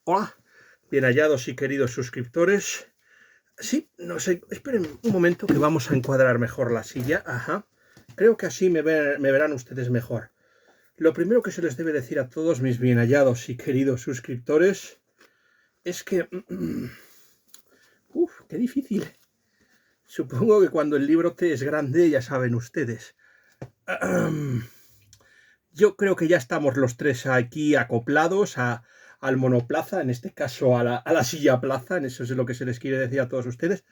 Hola, bien hallados y queridos suscriptores. Sí, no sé, esperen un momento que vamos a encuadrar mejor la silla. Ajá. Creo que así me verán ustedes mejor. Lo primero que se les debe decir a todos mis bien hallados y queridos suscriptores es que... Uf, qué difícil. Supongo que cuando el libro T es grande, ya saben ustedes. Yo creo que ya estamos los tres aquí acoplados al monoplaza, en este caso a la silla plaza, en eso es lo que se les quiere decir a todos ustedes.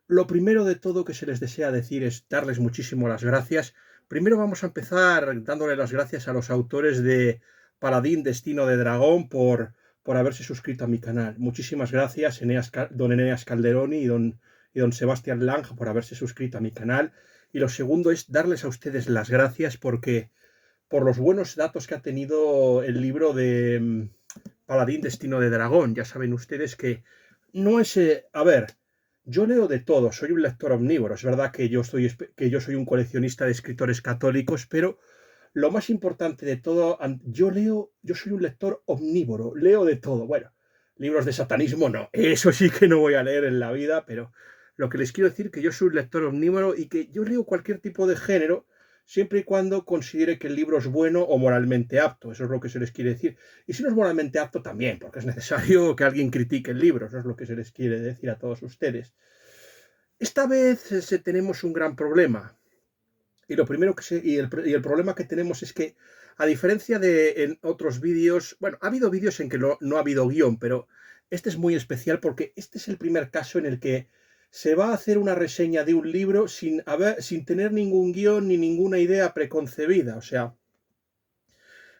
Lo primero de todo que se les desea decir es darles muchísimo las gracias. Primero vamos a empezar dándole las gracias a los autores de Paladín, Destino de Dragón por haberse suscrito a mi canal. Muchísimas gracias, don Eneas Calderoni y don Sebastián Lang, por haberse suscrito a mi canal. Y lo segundo es darles a ustedes las gracias por los buenos datos que ha tenido el libro de Paladín, Destino de Dragón. Ya saben ustedes que no es... a ver, yo leo de todo, soy un lector omnívoro. Es verdad que yo soy un coleccionista de escritores católicos, pero lo más importante de todo, yo soy un lector omnívoro, leo de todo. Bueno, libros de satanismo no, eso sí que no voy a leer en la vida, pero lo que les quiero decir es que yo soy un lector omnívoro y que yo leo cualquier tipo de género, siempre y cuando considere que el libro es bueno o moralmente apto. Eso es lo que se les quiere decir. Y si no es moralmente apto, también, porque es necesario que alguien critique el libro. Eso es lo que se les quiere decir a todos ustedes. Esta vez tenemos un gran problema. Y el problema que tenemos es que, a diferencia de en otros vídeos, bueno, ha habido vídeos en que no ha habido guión, pero este es muy especial porque este es el primer caso en el que se va a hacer una reseña de un libro sin tener ningún guión ni ninguna idea preconcebida. O sea,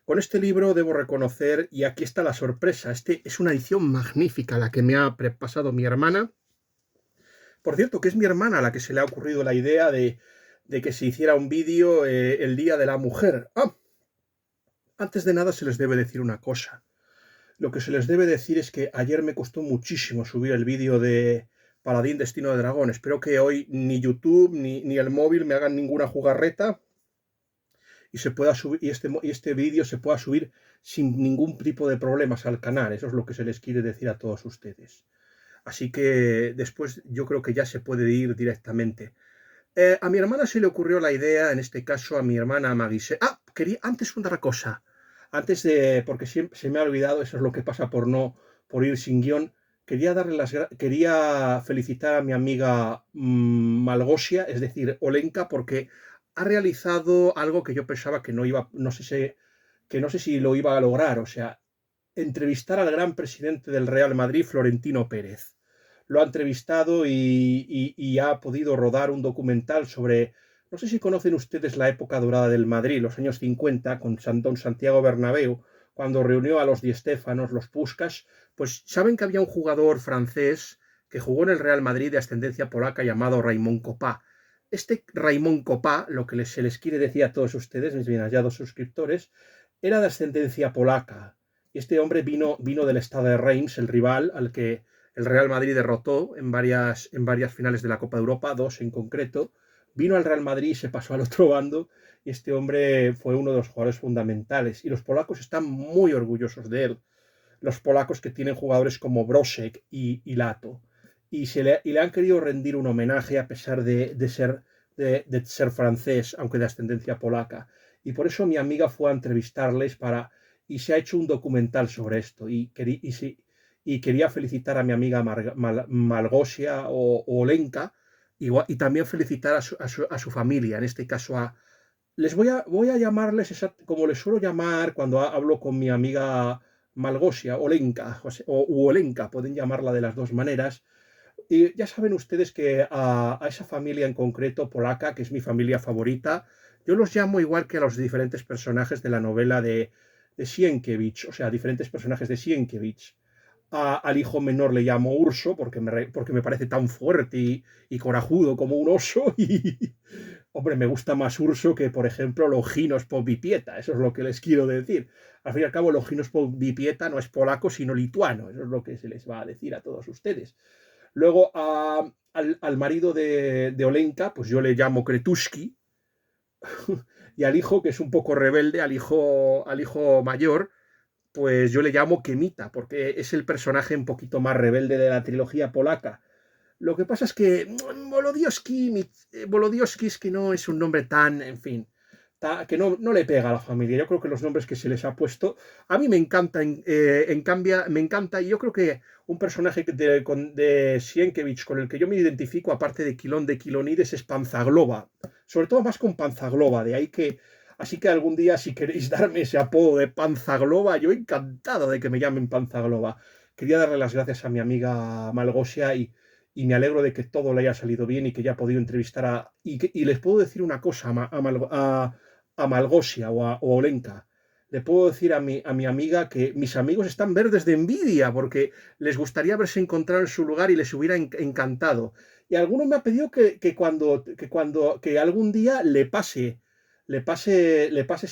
con este libro debo reconocer, y aquí está la sorpresa, este es una edición magnífica la que me ha pasado mi hermana. Por cierto, que es mi hermana a la que se le ha ocurrido la idea de que se hiciera un vídeo el Día de la Mujer. Antes de nada se les debe decir una cosa. Lo que se les debe decir es que ayer me costó muchísimo subir el vídeo de Paladín Destino de Dragón. Espero que hoy ni YouTube ni el móvil me hagan ninguna jugarreta y se pueda subir este vídeo se pueda subir sin ningún tipo de problemas al canal. Eso es lo que se les quiere decir a todos ustedes. Así que después yo creo que ya se puede ir directamente. A mi hermana se le ocurrió la idea, en este caso a mi hermana Maguise. Quería antes otra cosa. Porque siempre se me ha olvidado, eso es lo que pasa por ir sin guión. Quería felicitar a mi amiga Malgosia, es decir, Olenka, porque ha realizado algo que yo pensaba que no sé si lo iba a lograr. O sea, entrevistar al gran presidente del Real Madrid, Florentino Pérez. Lo ha entrevistado y ha podido rodar un documental sobre, no sé si conocen ustedes la época dorada del Madrid, los años 50, con don Santiago Bernabéu, cuando reunió a los Di Stéfanos, los Puskás. Pues saben que había un jugador francés que jugó en el Real Madrid de ascendencia polaca llamado Raymond Kopa. Este Raymond Kopa, lo que se les quiere decir a todos ustedes, mis bien hallados suscriptores, era de ascendencia polaca. Y este hombre vino del estado de Reims, el rival al que el Real Madrid derrotó en varias finales de la Copa de Europa, 2 en concreto. Vino al Real Madrid y se pasó al otro bando, y este hombre fue uno de los jugadores fundamentales. Y los polacos están muy orgullosos de él. Los polacos, que tienen jugadores como Brošek y Lato. Y le han querido rendir un homenaje a pesar de ser francés, aunque de ascendencia polaca. Y por eso mi amiga fue a entrevistarles y se ha hecho un documental sobre esto. Y quería felicitar a mi amiga Malgosia o Olenka, y también felicitar a su familia, en este caso voy a llamarles como les suelo llamar cuando hablo con mi amiga Malgosia, Olenka, o Olenka, pueden llamarla de las dos maneras. Y ya saben ustedes que a esa familia en concreto polaca, que es mi familia favorita, yo los llamo igual que a los diferentes personajes de la novela de Sienkiewicz, o sea, diferentes personajes de Sienkiewicz. Al hijo menor le llamo Urso porque me parece tan fuerte y corajudo como un oso. Y, hombre, me gusta más Urso que, por ejemplo, Longinos Popipieta. Eso es lo que les quiero decir. Al fin y al cabo, Longinos Popipieta no es polaco, sino lituano. Eso es lo que se les va a decir a todos ustedes. Luego, al marido de Olenka, pues yo le llamo Kretuski. Y al hijo, que es un poco rebelde, al hijo mayor, pues yo le llamo Kemita, porque es el personaje un poquito más rebelde de la trilogía polaca. Lo que pasa es que Volodioski es que no es un nombre tan, en fin, que no le pega a la familia. Yo creo que los nombres que se les ha puesto, a mí me encanta, en cambio, me encanta, y yo creo que un personaje de Sienkiewicz con el que yo me identifico, aparte de Quilón de Quilonides, es Panzagloba. Sobre todo más con Panzagloba, de ahí que, así que algún día si queréis darme ese apodo de Panzagloba, yo encantado de que me llamen Panzagloba. Quería darle las gracias a mi amiga Malgosia y me alegro de que todo le haya salido bien y que ya he podido entrevistar y les puedo decir una cosa a Malgosia o a Olenka. Le puedo decir a mi amiga que mis amigos están verdes de envidia porque les gustaría haberse encontrado en su lugar y les hubiera encantado. Y alguno me ha pedido que algún día le pases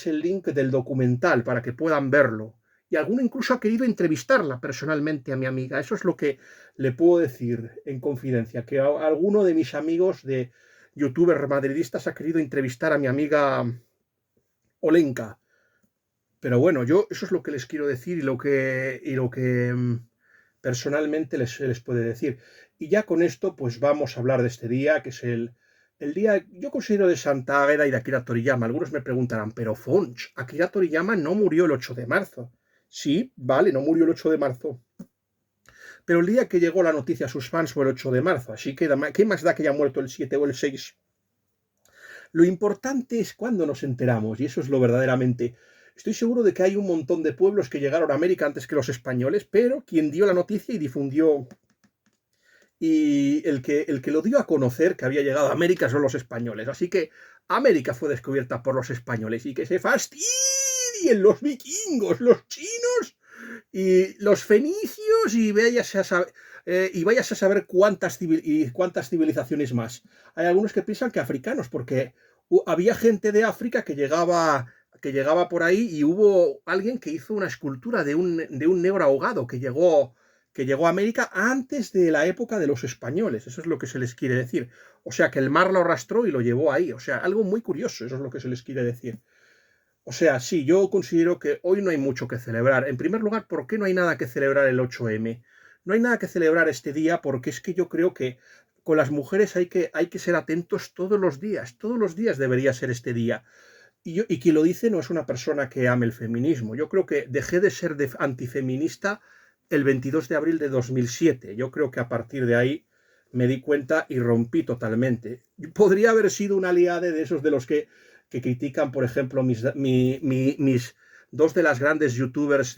el link del documental para que puedan verlo. Y alguno incluso ha querido entrevistarla personalmente a mi amiga. Eso es lo que le puedo decir en confidencia, que alguno de mis amigos de youtubers madridistas ha querido entrevistar a mi amiga Olenka. Pero bueno, yo eso es lo que les quiero decir y lo que personalmente les puede decir. Y ya con esto, pues vamos a hablar de este día, que es el día, yo considero de Santa Águeda y de Akira Toriyama. Algunos me preguntarán, pero Fonch, Akira Toriyama no murió el 8 de marzo. Sí, vale, no murió el 8 de marzo. Pero el día que llegó la noticia a sus fans fue el 8 de marzo, así que ¿qué más da que haya muerto el 7 o el 6? Lo importante es cuando nos enteramos, y eso es lo verdaderamente. Estoy seguro de que hay un montón de pueblos que llegaron a América antes que los españoles, pero quien dio la noticia y difundió, y el que lo dio a conocer que había llegado a América son los españoles. Así que América fue descubierta por los españoles y que se fastidien los vikingos, los chinos y los fenicios y vayas a saber cuántas civilizaciones más. Hay algunos que piensan que africanos, porque había gente de África que llegaba por ahí y hubo alguien que hizo una escultura de un negro ahogado que llegó a América antes de la época de los españoles. Eso es lo que se les quiere decir. O sea, que el mar lo arrastró y lo llevó ahí. O sea, algo muy curioso, eso es lo que se les quiere decir. O sea, sí, yo considero que hoy no hay mucho que celebrar. En primer lugar, ¿por qué no hay nada que celebrar el 8M? No hay nada que celebrar este día porque es que yo creo que con las mujeres hay que ser atentos todos los días debería ser este día. Y quien lo dice no es una persona que ame el feminismo. Yo creo que dejé de ser antifeminista el 22 de abril de 2007. Yo creo que a partir de ahí me di cuenta y rompí totalmente. Podría haber sido una aliada de esos de los que critican, por ejemplo, mis dos de las grandes youtubers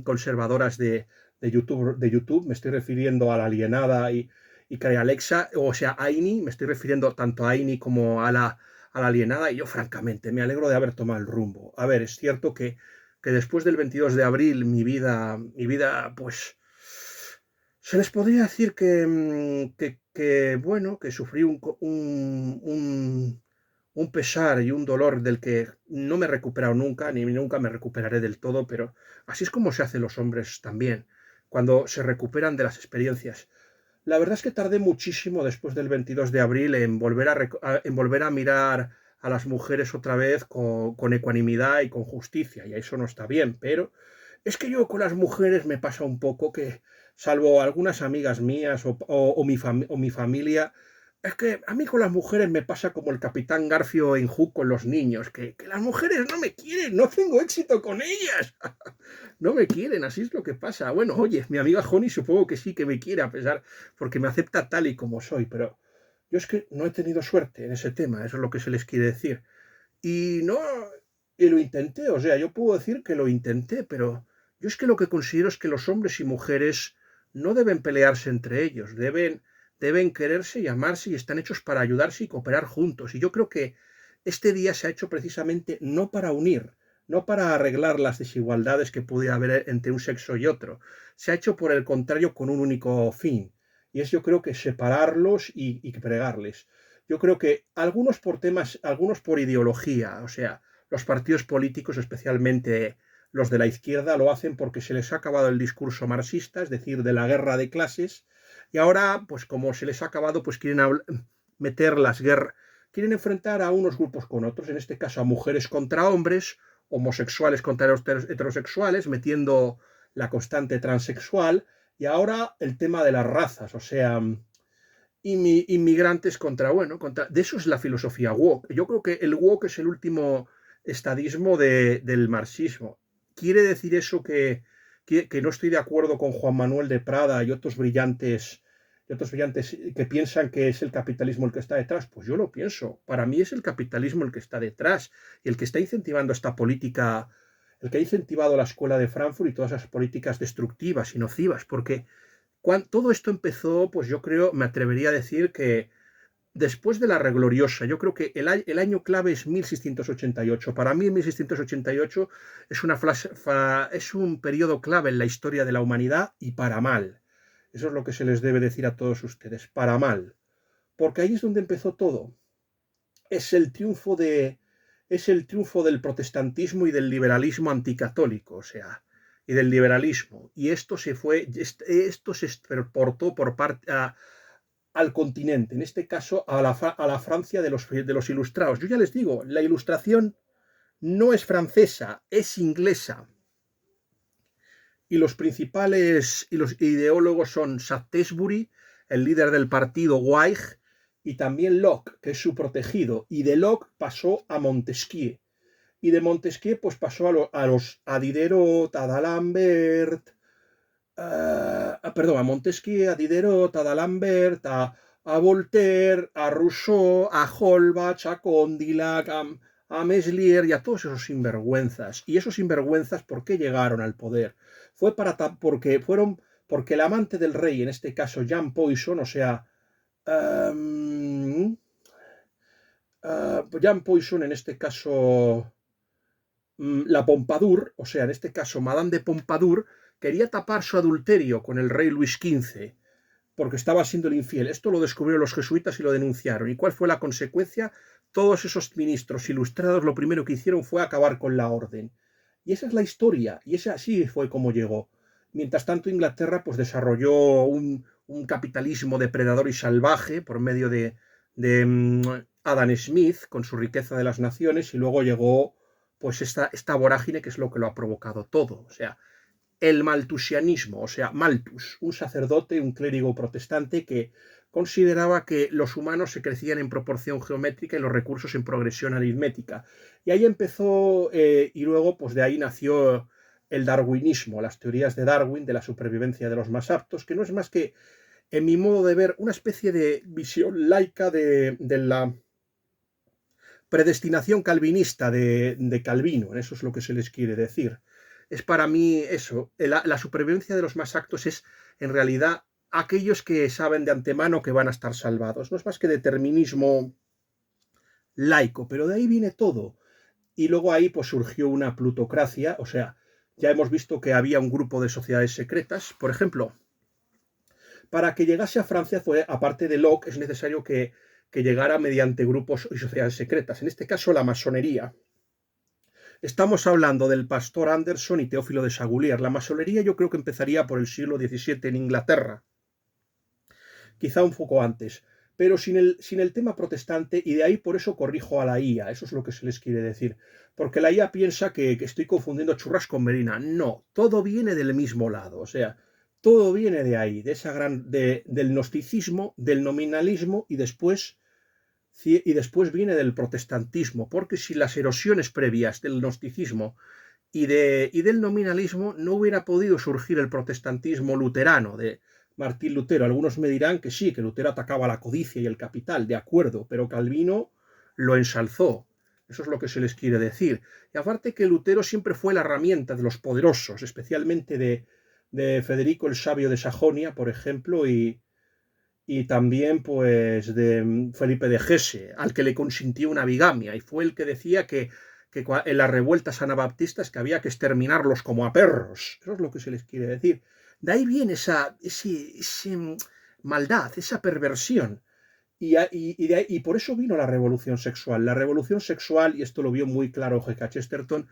conservadoras de YouTube. Me estoy refiriendo a la Alienada y Karen Alexa, o sea, Aini. Me estoy refiriendo tanto a Aini como a la Alienada, y yo francamente me alegro de haber tomado el rumbo. A ver, es cierto que después del 22 de abril mi vida, pues, se les podría decir bueno, que sufrí un pesar y un dolor del que no me he recuperado nunca, ni nunca me recuperaré del todo, pero así es como se hacen los hombres también, cuando se recuperan de las experiencias. La verdad es que tardé muchísimo después del 22 de abril en volver a mirar a las mujeres otra vez con ecuanimidad y con justicia, y eso no está bien, pero es que yo con las mujeres me pasa un poco que, salvo algunas amigas mías o mi familia, es que a mí con las mujeres me pasa como el Capitán Garfio en Hook con los niños, que las mujeres no me quieren, no tengo éxito con ellas. No me quieren, así es lo que pasa. Bueno, oye, mi amiga Honey supongo que sí que me quiere, a pesar, porque me acepta tal y como soy, pero yo es que no he tenido suerte en ese tema, eso es lo que se les quiere decir. Y no, y lo intenté, o sea, yo puedo decir que lo intenté, pero yo es que lo que considero es que los hombres y mujeres no deben pelearse entre ellos, deben quererse y amarse y están hechos para ayudarse y cooperar juntos. Y yo creo que este día se ha hecho precisamente no para unir, no para arreglar las desigualdades que pudiera haber entre un sexo y otro. Se ha hecho por el contrario con un único fin. Y es yo creo que separarlos y pregarles. Yo creo que algunos por temas, algunos por ideología, o sea, los partidos políticos, especialmente los de la izquierda, lo hacen porque se les ha acabado el discurso marxista, es decir, de la guerra de clases, y ahora, pues como se les ha acabado, pues quieren meter las guerras, quieren enfrentar a unos grupos con otros, en este caso a mujeres contra hombres, homosexuales contra los heterosexuales, metiendo la constante transexual, y ahora el tema de las razas, o sea, inmigrantes contra, bueno, contra... De eso es la filosofía woke. Yo creo que el woke es el último estadismo del marxismo. ¿Quiere decir eso que no estoy de acuerdo con Juan Manuel de Prada y otros brillantes que piensan que es el capitalismo el que está detrás? Pues yo lo pienso. Para mí es el capitalismo el que está detrás y el que está incentivando esta política, el que ha incentivado la escuela de Frankfurt y todas esas políticas destructivas y nocivas, porque cuando todo esto empezó, pues yo creo, me atrevería a decir que después de la Regloriosa, yo creo que el año clave es 1688. Para mí, 1688 es un periodo clave en la historia de la humanidad y para mal. Eso es lo que se les debe decir a todos ustedes, para mal. Porque ahí es donde empezó todo. Es el triunfo del protestantismo y del liberalismo anticatólico, o sea, y del liberalismo. Y esto se exportó por parte al continente, en este caso a la Francia de los ilustrados. Yo ya les digo, la ilustración no es francesa, es inglesa. Y los principales y los ideólogos son Shaftesbury, el líder del partido Whig, y también Locke, que es su protegido. Y de Locke pasó a Montesquieu. Y de Montesquieu pues pasó a Diderot, a D'Alembert, a Montesquieu, a Diderot, a D'Alembert, a Voltaire, a Rousseau, a Holbach, a Condillac, a Meslier y a todos esos sinvergüenzas. Y esos sinvergüenzas, ¿por qué llegaron al poder? Fue porque el amante del rey, en este caso Jean Poisson, o sea, Jean Poisson, en este caso la Pompadour, o sea, en este caso Madame de Pompadour, quería tapar su adulterio con el rey Luis XV, porque estaba siendo el infiel. Esto lo descubrieron los jesuitas y lo denunciaron. ¿Y cuál fue la consecuencia? Todos esos ministros ilustrados lo primero que hicieron fue acabar con la orden. Y esa es la historia, y esa así fue como llegó. Mientras tanto, Inglaterra pues desarrolló un capitalismo depredador y salvaje por medio de Adam Smith, con su riqueza de las naciones, y luego llegó pues esta vorágine que es lo que lo ha provocado todo. O sea, el maltusianismo, o sea, Malthus, un sacerdote, un clérigo protestante que consideraba que los humanos se crecían en proporción geométrica y los recursos en progresión aritmética. Y ahí empezó, y luego pues de ahí nació el darwinismo, las teorías de Darwin, de la supervivencia de los más aptos, que no es más que, en mi modo de ver, una especie de visión laica de la predestinación calvinista de Calvino, eso es lo que se les quiere decir. Es para mí eso, la supervivencia de los más aptos es en realidad aquellos que saben de antemano que van a estar salvados. No es más que determinismo laico, pero de ahí viene todo. Y luego ahí pues surgió una plutocracia, o sea, ya hemos visto que había un grupo de sociedades secretas. Por ejemplo, para que llegase a Francia, aparte de Locke, es necesario que llegara mediante grupos y sociedades secretas, en este caso la masonería. Estamos hablando del pastor Anderson y Teófilo de Sagoulier. La masonería yo creo que empezaría por el siglo XVII en Inglaterra, quizá un poco antes, pero sin el tema protestante, y de ahí por eso corrijo a la IA, eso es lo que se les quiere decir, porque la IA piensa que estoy confundiendo churras con merina. No, todo viene del mismo lado, o sea, todo viene de ahí, de esa del gnosticismo, del nominalismo y después viene del protestantismo, porque si las erosiones previas del gnosticismo y del nominalismo no hubiera podido surgir el protestantismo luterano de Martín Lutero. Algunos me dirán que sí, que Lutero atacaba la codicia y el capital, de acuerdo, pero Calvino lo ensalzó. Eso es lo que se les quiere decir. Y aparte que Lutero siempre fue la herramienta de los poderosos, especialmente de Federico el Sabio de Sajonia, por ejemplo, y también pues de Felipe de Hesse, al que le consintió una bigamia, y fue el que decía que en las revueltas anabaptistas que había que exterminarlos como a perros. Eso es lo que se les quiere decir. De ahí viene esa maldad, esa perversión. Y por eso vino la revolución sexual. La revolución sexual, y esto lo vio muy claro G.K. Chesterton,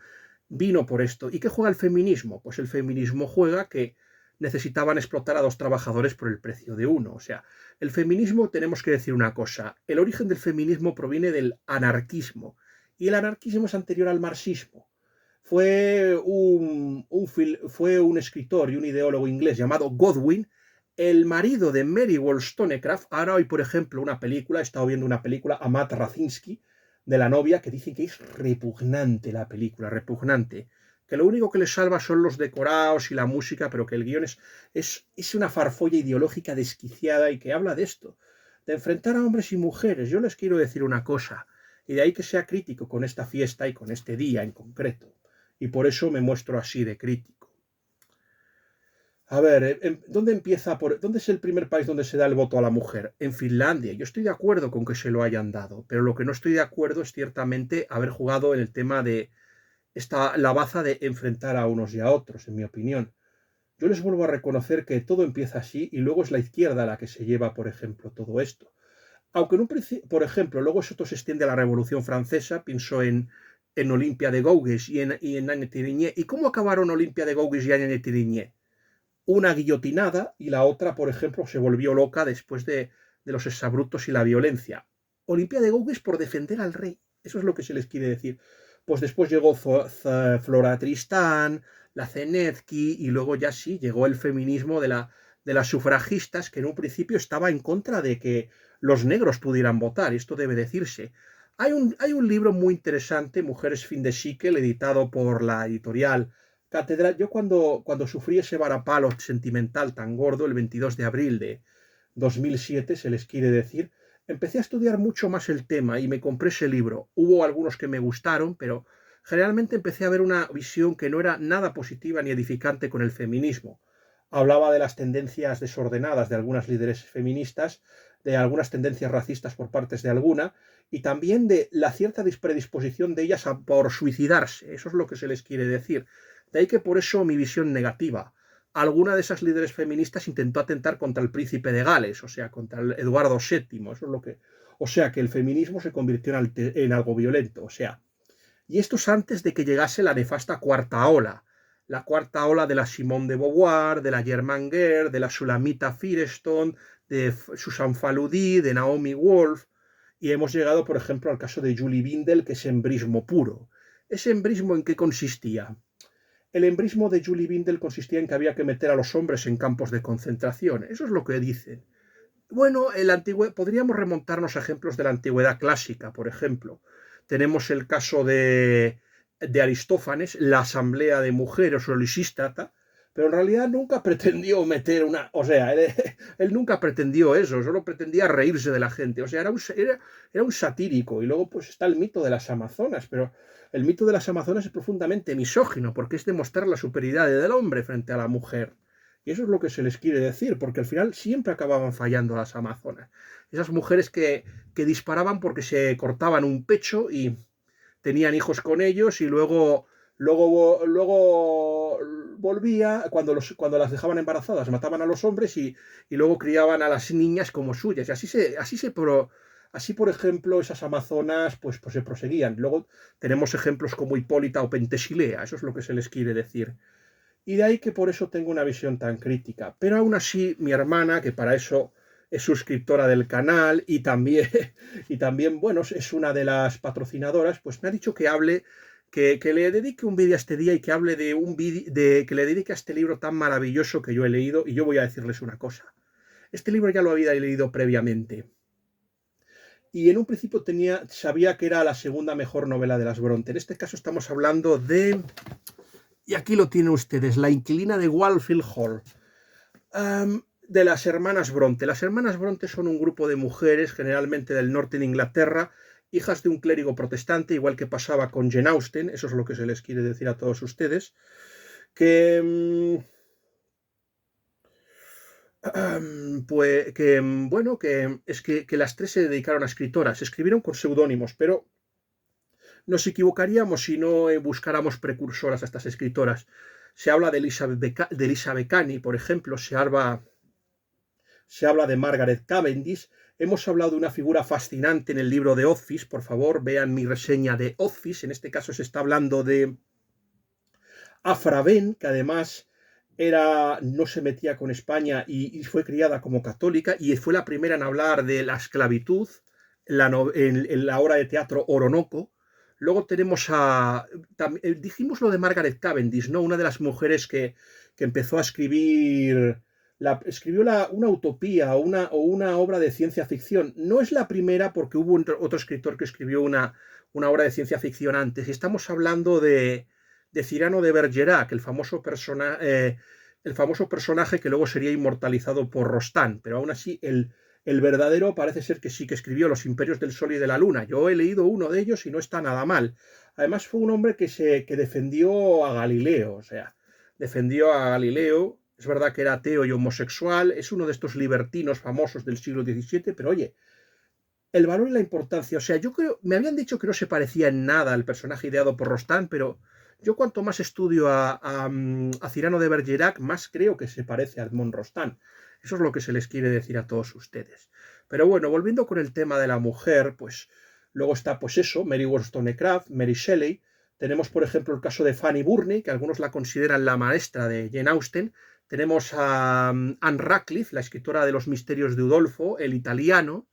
vino por esto. ¿Y qué juega el feminismo? Pues el feminismo juega que necesitaban explotar a dos trabajadores por el precio de uno. O sea, el feminismo, tenemos que decir una cosa, el origen del feminismo proviene del anarquismo, y el anarquismo es anterior al marxismo. fue un escritor y un ideólogo inglés llamado Godwin, el marido de Mary Wollstonecraft. Ahora hoy, por ejemplo, he estado viendo una película, Amat Racinski, de la novia, que dice que es repugnante la película, repugnante. Que lo único que le salva son los decorados y la música, pero que el guión es una farfolla ideológica desquiciada y que habla de esto, de enfrentar a hombres y mujeres. Yo les quiero decir una cosa, y de ahí que sea crítico con esta fiesta y con este día en concreto. Y por eso me muestro así de crítico. A ver, ¿dónde es el primer país donde se da el voto a la mujer? En Finlandia. Yo estoy de acuerdo con que se lo hayan dado, pero lo que no estoy de acuerdo es ciertamente haber jugado en el tema de la baza de enfrentar a unos y a otros, en mi opinión. Yo les vuelvo a reconocer que todo empieza así y luego es la izquierda la que se lleva, por ejemplo, todo esto. Aunque en un principio, por ejemplo, luego esto se extiende a la Revolución Francesa, pienso en Olimpia de Gouges y en Anne Tirigné. ¿Y cómo acabaron Olimpia de Gouges y Anne Tirigné? Una guillotinada y la otra, por ejemplo, se volvió loca después de los exabruptos y la violencia. Olimpia de Gouges por defender al rey. Eso es lo que se les quiere decir. Pues después llegó Flora Tristán, la Zenevsky y luego ya sí llegó el feminismo de las sufragistas, que en un principio estaba en contra de que los negros pudieran votar. Esto debe decirse. Hay un libro muy interesante, Mujeres fin de Sikel, editado por la editorial Catedral. Yo cuando sufrí ese varapalo sentimental tan gordo, el 22 de abril de 2007, se les quiere decir, empecé a estudiar mucho más el tema y me compré ese libro. Hubo algunos que me gustaron, pero generalmente empecé a ver una visión que no era nada positiva ni edificante con el feminismo. Hablaba de las tendencias desordenadas de algunas líderes feministas, de algunas tendencias racistas por partes de alguna, y también de la cierta predisposición de ellas por suicidarse. Eso es lo que se les quiere decir. De ahí que por eso mi visión negativa. Alguna de esas líderes feministas intentó atentar contra el príncipe de Gales, o sea, contra el Eduardo VII. Eso es lo que, o sea, que el feminismo se convirtió en algo violento. O sea, y esto es antes de que llegase la nefasta cuarta ola. La cuarta ola de la Simone de Beauvoir, de la Germaine Greer, de la Sulamita Firestone, de Susan Faludi, de Naomi Wolf. Y hemos llegado, por ejemplo, al caso de Julie Bindel, que es embrismo puro. ¿Ese embrismo en qué consistía? El embrismo de Julie Bindel consistía en que había que meter a los hombres en campos de concentración. Eso es lo que dicen. Bueno, podríamos remontarnos a ejemplos de la antigüedad clásica, por ejemplo. Tenemos el caso de Aristófanes, la asamblea de mujeres o Lisístrata, pero en realidad nunca pretendió meter una... O sea, él nunca pretendió eso, solo pretendía reírse de la gente. O sea, era un satírico. Y luego pues está el mito de las Amazonas, pero el mito de las Amazonas es profundamente misógino, porque es demostrar la superioridad del hombre frente a la mujer. Y eso es lo que se les quiere decir, porque al final siempre acababan fallando las Amazonas. Esas mujeres que disparaban porque se cortaban un pecho y tenían hijos con ellos y luego volvía, cuando las dejaban embarazadas, mataban a los hombres y luego criaban a las niñas como suyas. Y así por ejemplo, esas amazonas pues se proseguían. Luego tenemos ejemplos como Hipólita o Pentesilea, eso es lo que se les quiere decir. Y de ahí que por eso tengo una visión tan crítica. Pero aún así, mi hermana, que para eso es suscriptora del canal y también, bueno, es una de las patrocinadoras, pues me ha dicho que hable, que le dedique un vídeo a este día y que hable que le dedique a este libro tan maravilloso que yo he leído. Y yo voy a decirles una cosa. Este libro ya lo había leído previamente. Y en un principio sabía que era la segunda mejor novela de las Bronte. En este caso estamos hablando de... Y aquí lo tienen ustedes, La inquilina de Walfield Hall, de las hermanas Bronte. Las hermanas Bronte son un grupo de mujeres, generalmente del norte de Inglaterra, hijas de un clérigo protestante, igual que pasaba con Jane Austen, eso es lo que se les quiere decir a todos ustedes, que las tres se dedicaron a escritoras, escribieron con seudónimos, pero nos equivocaríamos si no buscáramos precursoras a estas escritoras. Se habla de Elizabeth Cady, por ejemplo, se habla de Margaret Cavendish. Hemos hablado de una figura fascinante en el libro de Office. Por favor, vean mi reseña de Office. En este caso se está hablando de Afra Ben, que además no se metía con España y fue criada como católica y fue la primera en hablar de la esclavitud en la obra de teatro Oronoco. Luego tenemos dijimos lo de Margaret Cavendish, ¿no? Una de las mujeres que empezó a escribir, escribió una utopía o una obra de ciencia ficción. No es la primera porque hubo otro escritor que escribió una obra de ciencia ficción antes. Y estamos hablando de Cyrano de Bergerac, el famoso personaje que luego sería inmortalizado por Rostand, pero aún así el verdadero parece ser que sí que escribió Los Imperios del Sol y de la Luna. Yo he leído uno de ellos y no está nada mal. Además fue un hombre que defendió a Galileo, o sea, defendió a Galileo. Es verdad que era ateo y homosexual, es uno de estos libertinos famosos del siglo XVII, pero oye, el valor y la importancia, o sea, yo creo, me habían dicho que no se parecía en nada al personaje ideado por Rostand, pero yo cuanto más estudio a Cyrano de Bergerac, más creo que se parece a Edmond Rostand. Eso es lo que se les quiere decir a todos ustedes. Pero bueno, volviendo con el tema de la mujer, pues luego está pues eso, Mary Wollstonecraft, Mary Shelley. Tenemos, por ejemplo, el caso de Fanny Burney, que algunos la consideran la maestra de Jane Austen. Tenemos a Anne Radcliffe, la escritora de Los Misterios de Udolfo, El Italiano,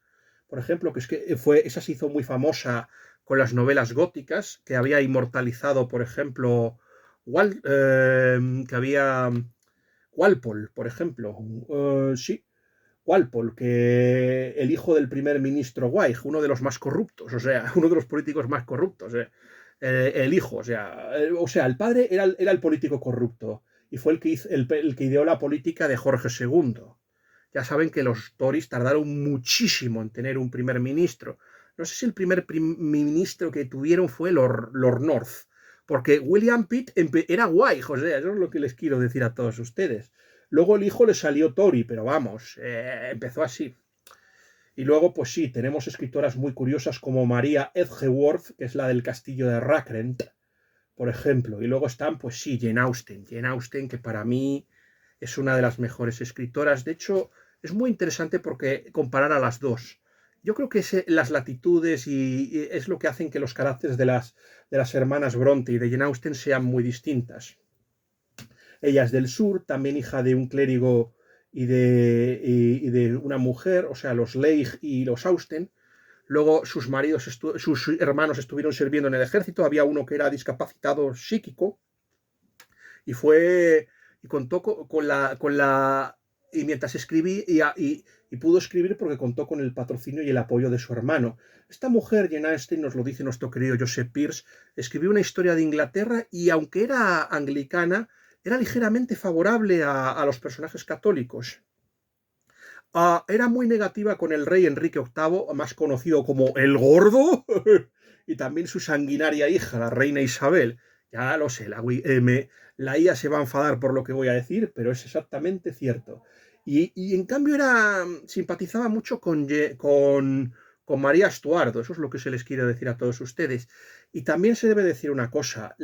por ejemplo, esa se hizo muy famosa con las novelas góticas, que había inmortalizado, por ejemplo, que había Walpole, por ejemplo, sí, Walpole, que el hijo del primer ministro White, uno de los más corruptos, o sea, uno de los políticos más corruptos, el hijo, el padre era el político corrupto y fue el que ideó la política de Jorge II. Ya saben que los Tories tardaron muchísimo en tener un primer ministro. No sé si el primer ministro que tuvieron fue Lord North, porque William Pitt era guay, José, eso es lo que les quiero decir a todos ustedes. Luego el hijo le salió Tory, pero vamos, empezó así. Y luego, pues sí, tenemos escritoras muy curiosas como María Edgeworth, que es la del castillo de Rackrent, por ejemplo. Y luego están, pues sí, Jane Austen, que para mí es una de las mejores escritoras. De hecho, es muy interesante porque comparar a las dos. Yo creo que las latitudes y es lo que hacen que los caracteres de las hermanas Bronte y de Jane Austen sean muy distintas. Ella es del sur, también hija de un clérigo y de una mujer, o sea, los Leigh y los Austen. Luego sus hermanos estuvieron sirviendo en el ejército. Había uno que era discapacitado psíquico y contó y mientras escribí y pudo escribir porque contó con el patrocinio y el apoyo de su hermano. Esta mujer, Jane Austen, nos lo dice nuestro querido Joseph Pearce, escribió una historia de Inglaterra y aunque era anglicana, era ligeramente favorable a los personajes católicos. Era muy negativa con el rey Enrique VIII, más conocido como el Gordo, y también su sanguinaria hija, la reina Isabel. Ya lo sé, la IA se va a enfadar por lo que voy a decir, pero es exactamente cierto. Y en cambio simpatizaba mucho con María Stuardo, eso es lo que se les quiere decir a todos ustedes. Y también se debe decir una cosa,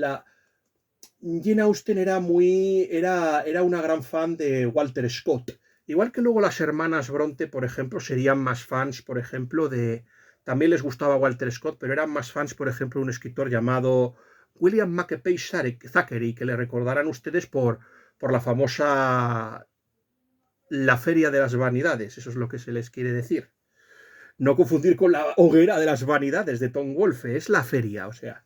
Jane Austen era una gran fan de Walter Scott. Igual que luego las hermanas Bronte, por ejemplo, serían más fans, por ejemplo, también les gustaba Walter Scott, pero eran más fans, por ejemplo, de un escritor llamado William Makepeace Thackeray, que le recordarán ustedes por la famosa La Feria de las Vanidades, eso es lo que se les quiere decir. No confundir con la Hoguera de las Vanidades de Tom Wolfe, es La Feria, o sea.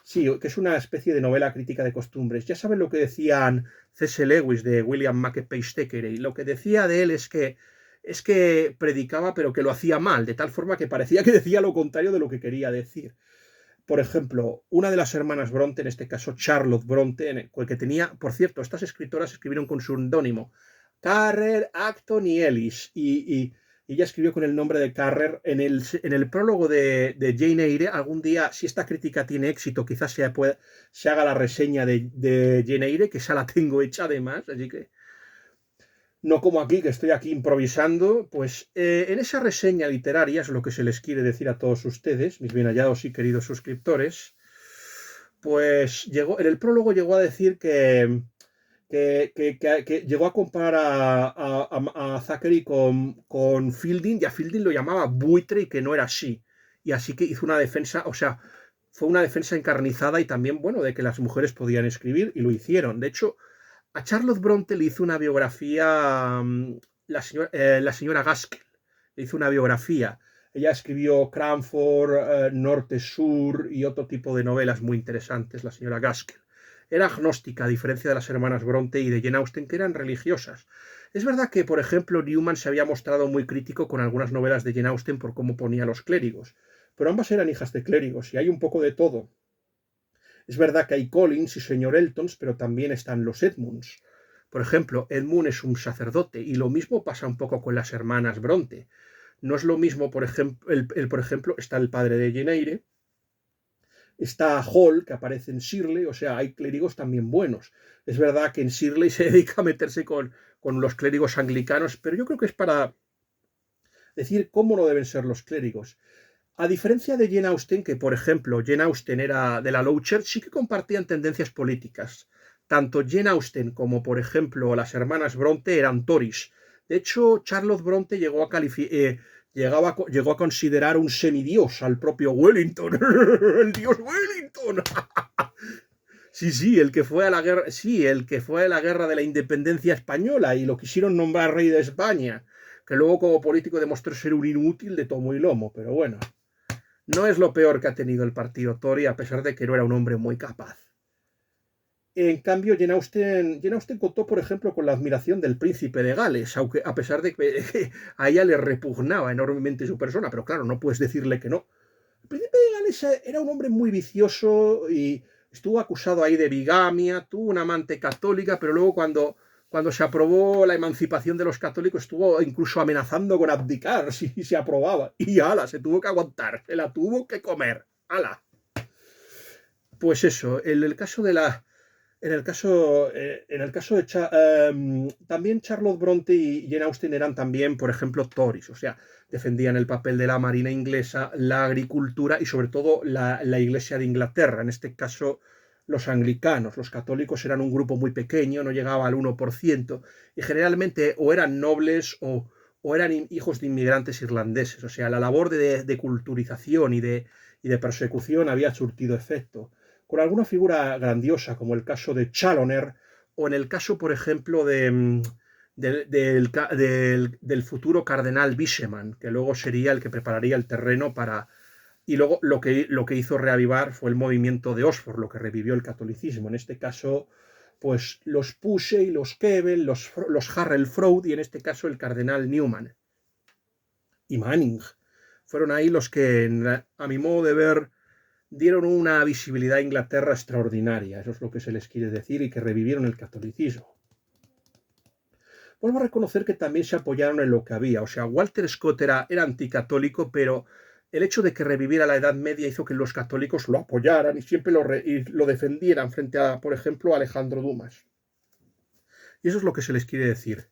Sí, que es una especie de novela crítica de costumbres. Ya saben lo que decían C.S. Lewis de William Makepeace Thackeray. Lo que decía de él es que predicaba, pero que lo hacía mal, de tal forma que parecía que decía lo contrario de lo que quería decir. Por ejemplo, una de las hermanas Bronte, en este caso Charlotte Bronte, que tenía, por cierto, estas escritoras escribieron con su seudónimo Carrer, Acton y Ellis, y ella escribió con el nombre de Carrer. En el prólogo de Jane Eyre, algún día, si esta crítica tiene éxito, quizás se haga la reseña de Jane Eyre, que esa la tengo hecha además, así que no como aquí, que estoy aquí improvisando. Pues en esa reseña literaria, es lo que se les quiere decir a todos ustedes, mis bien hallados y queridos suscriptores, pues en el prólogo llegó a decir que llegó a comparar a Thackeray con Fielding, y a Fielding lo llamaba buitre y que no era así. Y así que hizo una defensa, o sea, fue una defensa encarnizada y también, bueno, de que las mujeres podían escribir y lo hicieron. De hecho, a Charlotte Bronte le hizo una biografía, la señora Gaskell, le hizo una biografía. Ella escribió Cranford, Norte-Sur y otro tipo de novelas muy interesantes, la señora Gaskell. Era agnóstica, a diferencia de las hermanas Bronte y de Jane Austen, que eran religiosas. Es verdad que, por ejemplo, Newman se había mostrado muy crítico con algunas novelas de Jane Austen por cómo ponía a los clérigos, pero ambas eran hijas de clérigos y hay un poco de todo. Es verdad que hay Collins y señor Eltons, pero también están los Edmunds. Por ejemplo, Edmund es un sacerdote y lo mismo pasa un poco con las hermanas Bronte. No es lo mismo, por ejemplo, por ejemplo, está el padre de Jane Eyre, está Hall, que aparece en Shirley, o sea, hay clérigos también buenos. Es verdad que en Shirley se dedica a meterse con los clérigos anglicanos, pero yo creo que es para decir cómo no deben ser los clérigos. A diferencia de Jane Austen, que por ejemplo Jane Austen era de la Low Church, sí que compartían tendencias políticas. Tanto Jane Austen como por ejemplo las hermanas Bronte eran Tories. De hecho, Charlotte Bronte llegó a considerar un semidios al propio Wellington. ¡El dios Wellington! Sí, sí, el que fue a la guerra, sí, el que fue a la guerra de la independencia española y lo quisieron nombrar rey de España, que luego como político demostró ser un inútil de tomo y lomo, pero bueno. No es lo peor que ha tenido el partido Tory, a pesar de que no era un hombre muy capaz. En cambio, Jane Austen contó, por ejemplo, con la admiración del príncipe de Gales, aunque a pesar de que a ella le repugnaba enormemente su persona, pero claro, no puedes decirle que no. El príncipe de Gales era un hombre muy vicioso y estuvo acusado ahí de bigamia, tuvo una amante católica, pero luego cuando se aprobó la emancipación de los católicos estuvo incluso amenazando con abdicar si se aprobaba. Y ala, se tuvo que aguantar, se la tuvo que comer. Ala. Pues eso, en el caso de también Charlotte Bronte y Jane Austen eran también, por ejemplo, Tories, o sea, defendían el papel de la marina inglesa, la agricultura y sobre todo la Iglesia de Inglaterra, en este caso los anglicanos. Los católicos eran un grupo muy pequeño, no llegaba al 1%, y generalmente o eran nobles o eran hijos de inmigrantes irlandeses, o sea, la labor de culturización y de persecución había surtido efecto con alguna figura grandiosa, como el caso de Chaloner, o en el caso, por ejemplo, del futuro cardenal Wiseman, que luego sería el que prepararía el terreno para... Y luego lo que hizo reavivar fue el movimiento de Oxford, lo que revivió el catolicismo. En este caso, pues los Pusey, los Keble, los Harrell Froude y en este caso el cardenal Newman y Manning. Fueron ahí los que, a mi modo de ver, dieron una visibilidad a Inglaterra extraordinaria, eso es lo que se les quiere decir, y que revivieron el catolicismo. Vuelvo a reconocer que también se apoyaron en lo que había, o sea, Walter Scott era anticatólico, pero el hecho de que reviviera la Edad Media hizo que los católicos lo apoyaran y siempre lo defendieran frente a, por ejemplo, a Alejandro Dumas. Y eso es lo que se les quiere decir.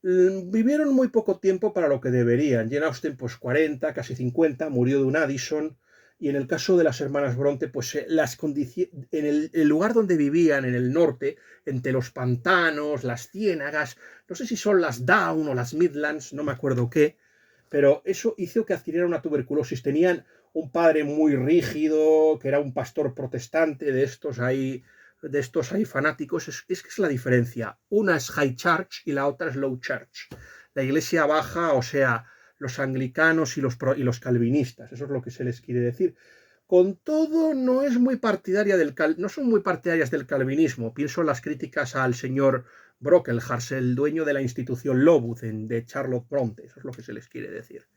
Vivieron muy poco tiempo para lo que deberían. Jane Austen, pues 40, casi 50, murió de un Addison. Y en el caso de las hermanas Bronte, pues las condiciones, en el lugar donde vivían, en el norte, entre los pantanos, las ciénagas, no sé si son las Down o las Midlands, no me acuerdo qué, pero eso hizo que adquirieran una tuberculosis. Tenían un padre muy rígido, que era un pastor protestante, de estos ahí fanáticos. Es que es la diferencia. Una es High Church y la otra es Low Church. La iglesia baja, o sea, los anglicanos y los calvinistas, eso es lo que se les quiere decir. Con todo, no son muy partidarias del calvinismo. Pienso en las críticas al señor Brocklehurst, el dueño de la institución Lowood de Charlotte Bronte, eso es lo que se les quiere decir.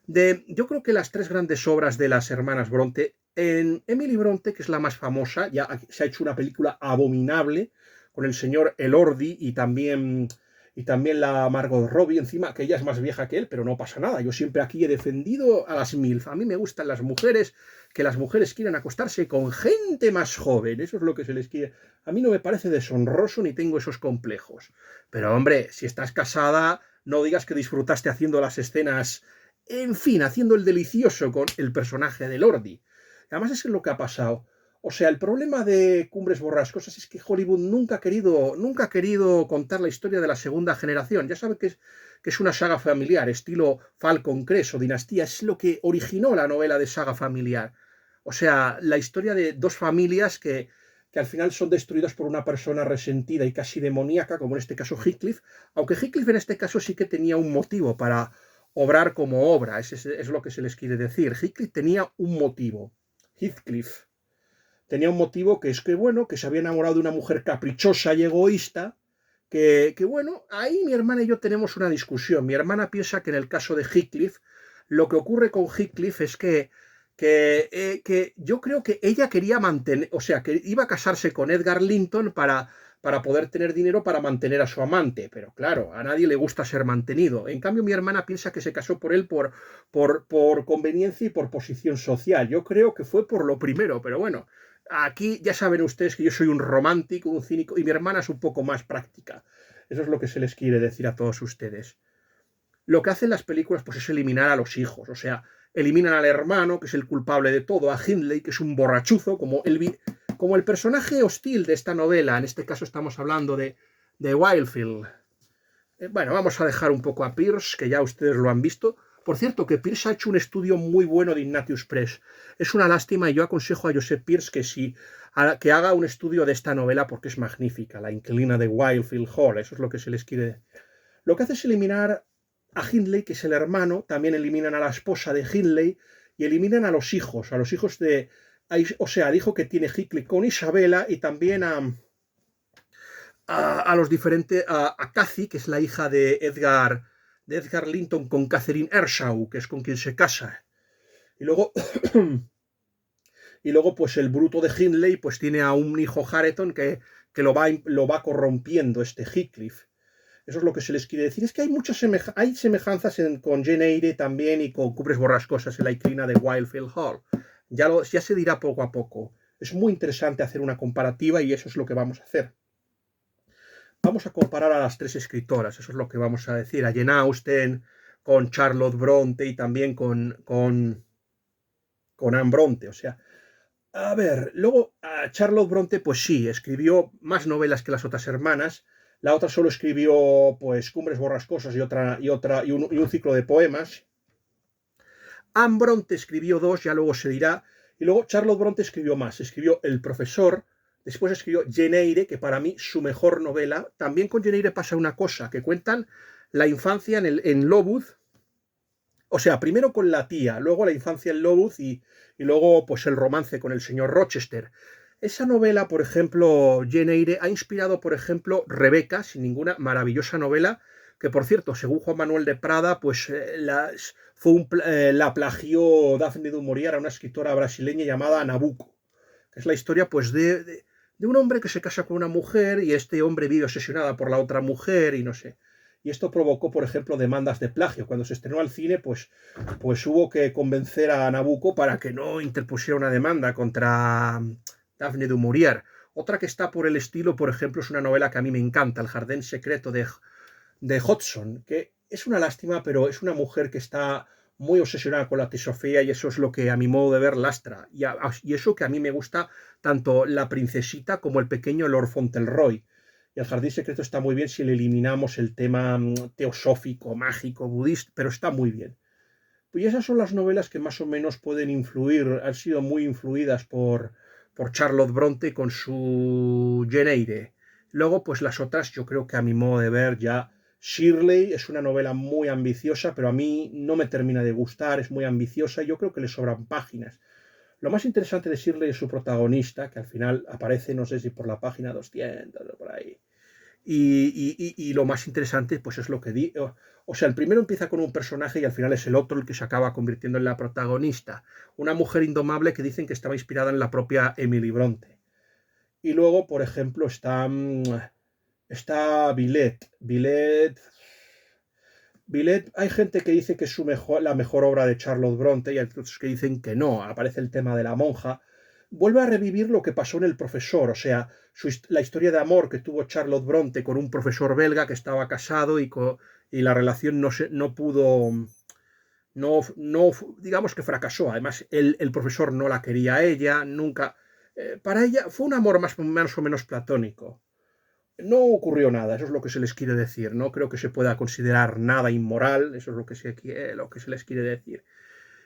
Yo creo que las tres grandes obras de las hermanas Bronte, en Emily Bronte, que es la más famosa, ya se ha hecho una película abominable con el señor Elordi y también la Margot Robbie, encima, que ella es más vieja que él, pero no pasa nada. Yo siempre aquí he defendido a las MILF. A mí me gustan las mujeres, que las mujeres quieran acostarse con gente más joven. Eso es lo que se les quiere. A mí no me parece deshonroso ni tengo esos complejos. Pero hombre, si estás casada, no digas que disfrutaste haciendo las escenas, en fin, haciendo el delicioso con el personaje de Lordi. Además es lo que ha pasado. O sea, el problema de Cumbres Borrascosas es que Hollywood nunca ha querido contar la historia de la segunda generación. Ya saben que es una saga familiar, estilo Falcon Crest o Dinastía, es lo que originó la novela de saga familiar. O sea, la historia de dos familias que al final son destruidas por una persona resentida y casi demoníaca, como en este caso Heathcliff, aunque Heathcliff en este caso sí que tenía un motivo para obrar como obra, es lo que se les quiere decir. Heathcliff tenía un motivo. Heathcliff tenía un motivo que es que, bueno, que se había enamorado de una mujer caprichosa y egoísta, que bueno, ahí mi hermana y yo tenemos una discusión. Mi hermana piensa que en el caso de Heathcliff, lo que ocurre con Heathcliff es que yo creo que ella quería mantener, o sea, que iba a casarse con Edgar Linton para poder tener dinero para mantener a su amante, pero claro, a nadie le gusta ser mantenido. En cambio, mi hermana piensa que se casó por él por conveniencia y por posición social. Yo creo que fue por lo primero, pero bueno, aquí ya saben ustedes que yo soy un romántico, un cínico, y mi hermana es un poco más práctica. Eso es lo que se les quiere decir a todos ustedes. Lo que hacen las películas pues es eliminar a los hijos, o sea, eliminan al hermano, que es el culpable de todo, a Hindley, que es un borrachuzo, como el personaje hostil de esta novela. En este caso estamos hablando de Wildfield. Bueno, vamos a dejar un poco a Pierce, que ya ustedes lo han visto. Por cierto, que Pierce ha hecho un estudio muy bueno de Ignatius Press. Es una lástima y yo aconsejo a Joseph Pierce que haga un estudio de esta novela porque es magnífica, La inquilina de Wildfield Hall. Eso es lo que se les quiere. Lo que hace es eliminar a Hindley, que es el hermano, también eliminan a la esposa de Hindley y eliminan a los hijos de, o sea, al hijo que tiene Heathcliff con Isabella y también a los diferentes, a Cathy, que es la hija de Edgar Linton con Catherine Ershaw, que es con quien se casa. Y luego, pues el bruto de Hindley pues tiene a un hijo Hareton que lo va corrompiendo este Heathcliff. Eso es lo que se les quiere decir. Es que hay semejanzas con Jane Eyre también y con Cumbres Borrascosas en la inquilina de Wildfield Hall. Ya se dirá poco a poco. Es muy interesante hacer una comparativa y eso es lo que vamos a hacer. Vamos a comparar a las tres escritoras, eso es lo que vamos a decir. A Jane Austen, con Charlotte Bronte y también con Anne Bronte. O sea, a ver, luego a Charlotte Bronte, pues sí, escribió más novelas que las otras hermanas. La otra solo escribió pues Cumbres Borrascosas y un ciclo de poemas. Anne Bronte escribió dos, ya luego se dirá. Y luego Charlotte Bronte escribió más. Escribió El profesor, después escribió Jane Eyre, que para mí su mejor novela. También con Jane Eyre pasa una cosa, que cuentan la infancia en Lowood. O sea, primero con la tía, luego la infancia en Lowood y luego pues el romance con el señor Rochester. Esa novela, por ejemplo, Jane Eyre, ha inspirado, por ejemplo, Rebeca, sin ninguna maravillosa novela, que por cierto, según Juan Manuel de Prada, pues la plagió Daphne du Maurier a una escritora brasileña llamada Nabucco, que es la historia pues de un hombre que se casa con una mujer y este hombre vive obsesionada por la otra mujer y no sé. Y esto provocó, por ejemplo, demandas de plagio. Cuando se estrenó al cine, pues hubo que convencer a Nabucco para que no interpusiera una demanda contra Daphne du Maurier. Otra que está por el estilo, por ejemplo, es una novela que a mí me encanta, El jardín secreto de Hodgson, que es una lástima, pero es una mujer que está muy obsesionada con la teosofía y eso es lo que a mi modo de ver lastra. Y eso que a mí me gusta tanto la princesita como el pequeño Lord Fauntleroy. Y el jardín secreto está muy bien si le eliminamos el tema teosófico, mágico, budista, pero está muy bien. Pues esas son las novelas que más o menos pueden influir, han sido muy influidas por Charlotte Bronte con su Jane Eyre. Luego, pues las otras, yo creo que a mi modo de ver ya Shirley es una novela muy ambiciosa, pero a mí no me termina de gustar, es muy ambiciosa y yo creo que le sobran páginas. Lo más interesante de Shirley es su protagonista, que al final aparece, no sé si por la página 200 o por ahí. Y lo más interesante, pues es lo que digo. O sea, el primero empieza con un personaje y al final es el otro el que se acaba convirtiendo en la protagonista. Una mujer indomable que dicen que estaba inspirada en la propia Emily Bronte. Y luego, por ejemplo, está Villette. Villette, hay gente que dice que es la mejor obra de Charlotte Bronte y hay otros que dicen que no. Aparece el tema de la monja. Vuelve a revivir lo que pasó en El profesor, o sea, la historia de amor que tuvo Charlotte Bronte con un profesor belga que estaba casado y la relación no pudo, digamos que fracasó. Además, el profesor no la quería a ella, nunca. Para ella fue un amor más o menos platónico. No ocurrió nada, eso es lo que se les quiere decir. No creo que se pueda considerar nada inmoral, eso es lo que se les quiere decir.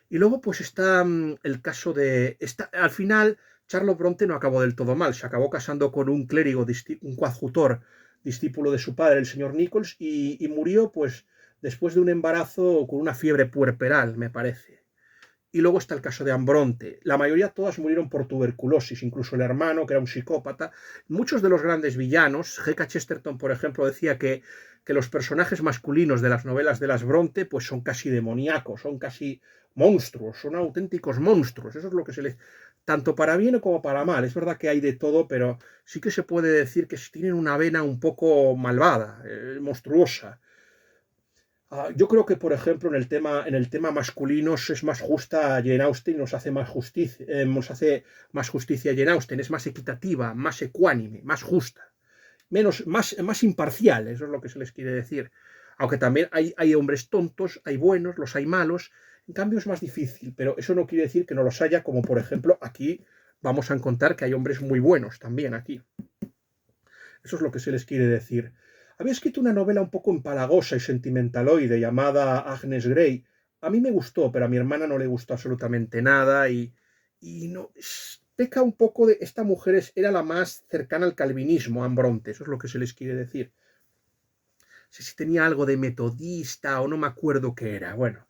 Y luego pues está el caso de... al final, Charlotte Bronte no acabó del todo mal. Se acabó casando con un clérigo, un coadjutor, discípulo de su padre, el señor Nichols, y murió pues después de un embarazo con una fiebre puerperal, me parece. Y luego está el caso de Ambronte. La mayoría todas murieron por tuberculosis, incluso el hermano, que era un psicópata. Muchos de los grandes villanos, G.K. Chesterton, por ejemplo, decía que los personajes masculinos de las novelas de las Bronte pues son casi demoníacos, son casi monstruos, son auténticos monstruos. Eso es lo que se les... Tanto para bien como para mal. Es verdad que hay de todo, pero sí que se puede decir que tienen una vena un poco malvada, monstruosa. Yo creo que, por ejemplo, en el tema masculinos es más justa Jane Austen, nos hace más justicia Jane Austen, es más equitativa, más ecuánime, más justa, más imparcial, eso es lo que se les quiere decir. Aunque también hay hombres tontos, hay buenos, los hay malos, en cambio es más difícil, pero eso no quiere decir que no los haya, como por ejemplo aquí vamos a encontrar que hay hombres muy buenos también aquí. Eso es lo que se les quiere decir. Había escrito una novela un poco empalagosa y sentimentaloide llamada Agnes Grey. A mí me gustó, pero a mi hermana no le gustó absolutamente nada y no, peca un poco de... Esta mujer era la más cercana al calvinismo, a Bronte, eso es lo que se les quiere decir. No sé si tenía algo de metodista o no me acuerdo qué era. Bueno,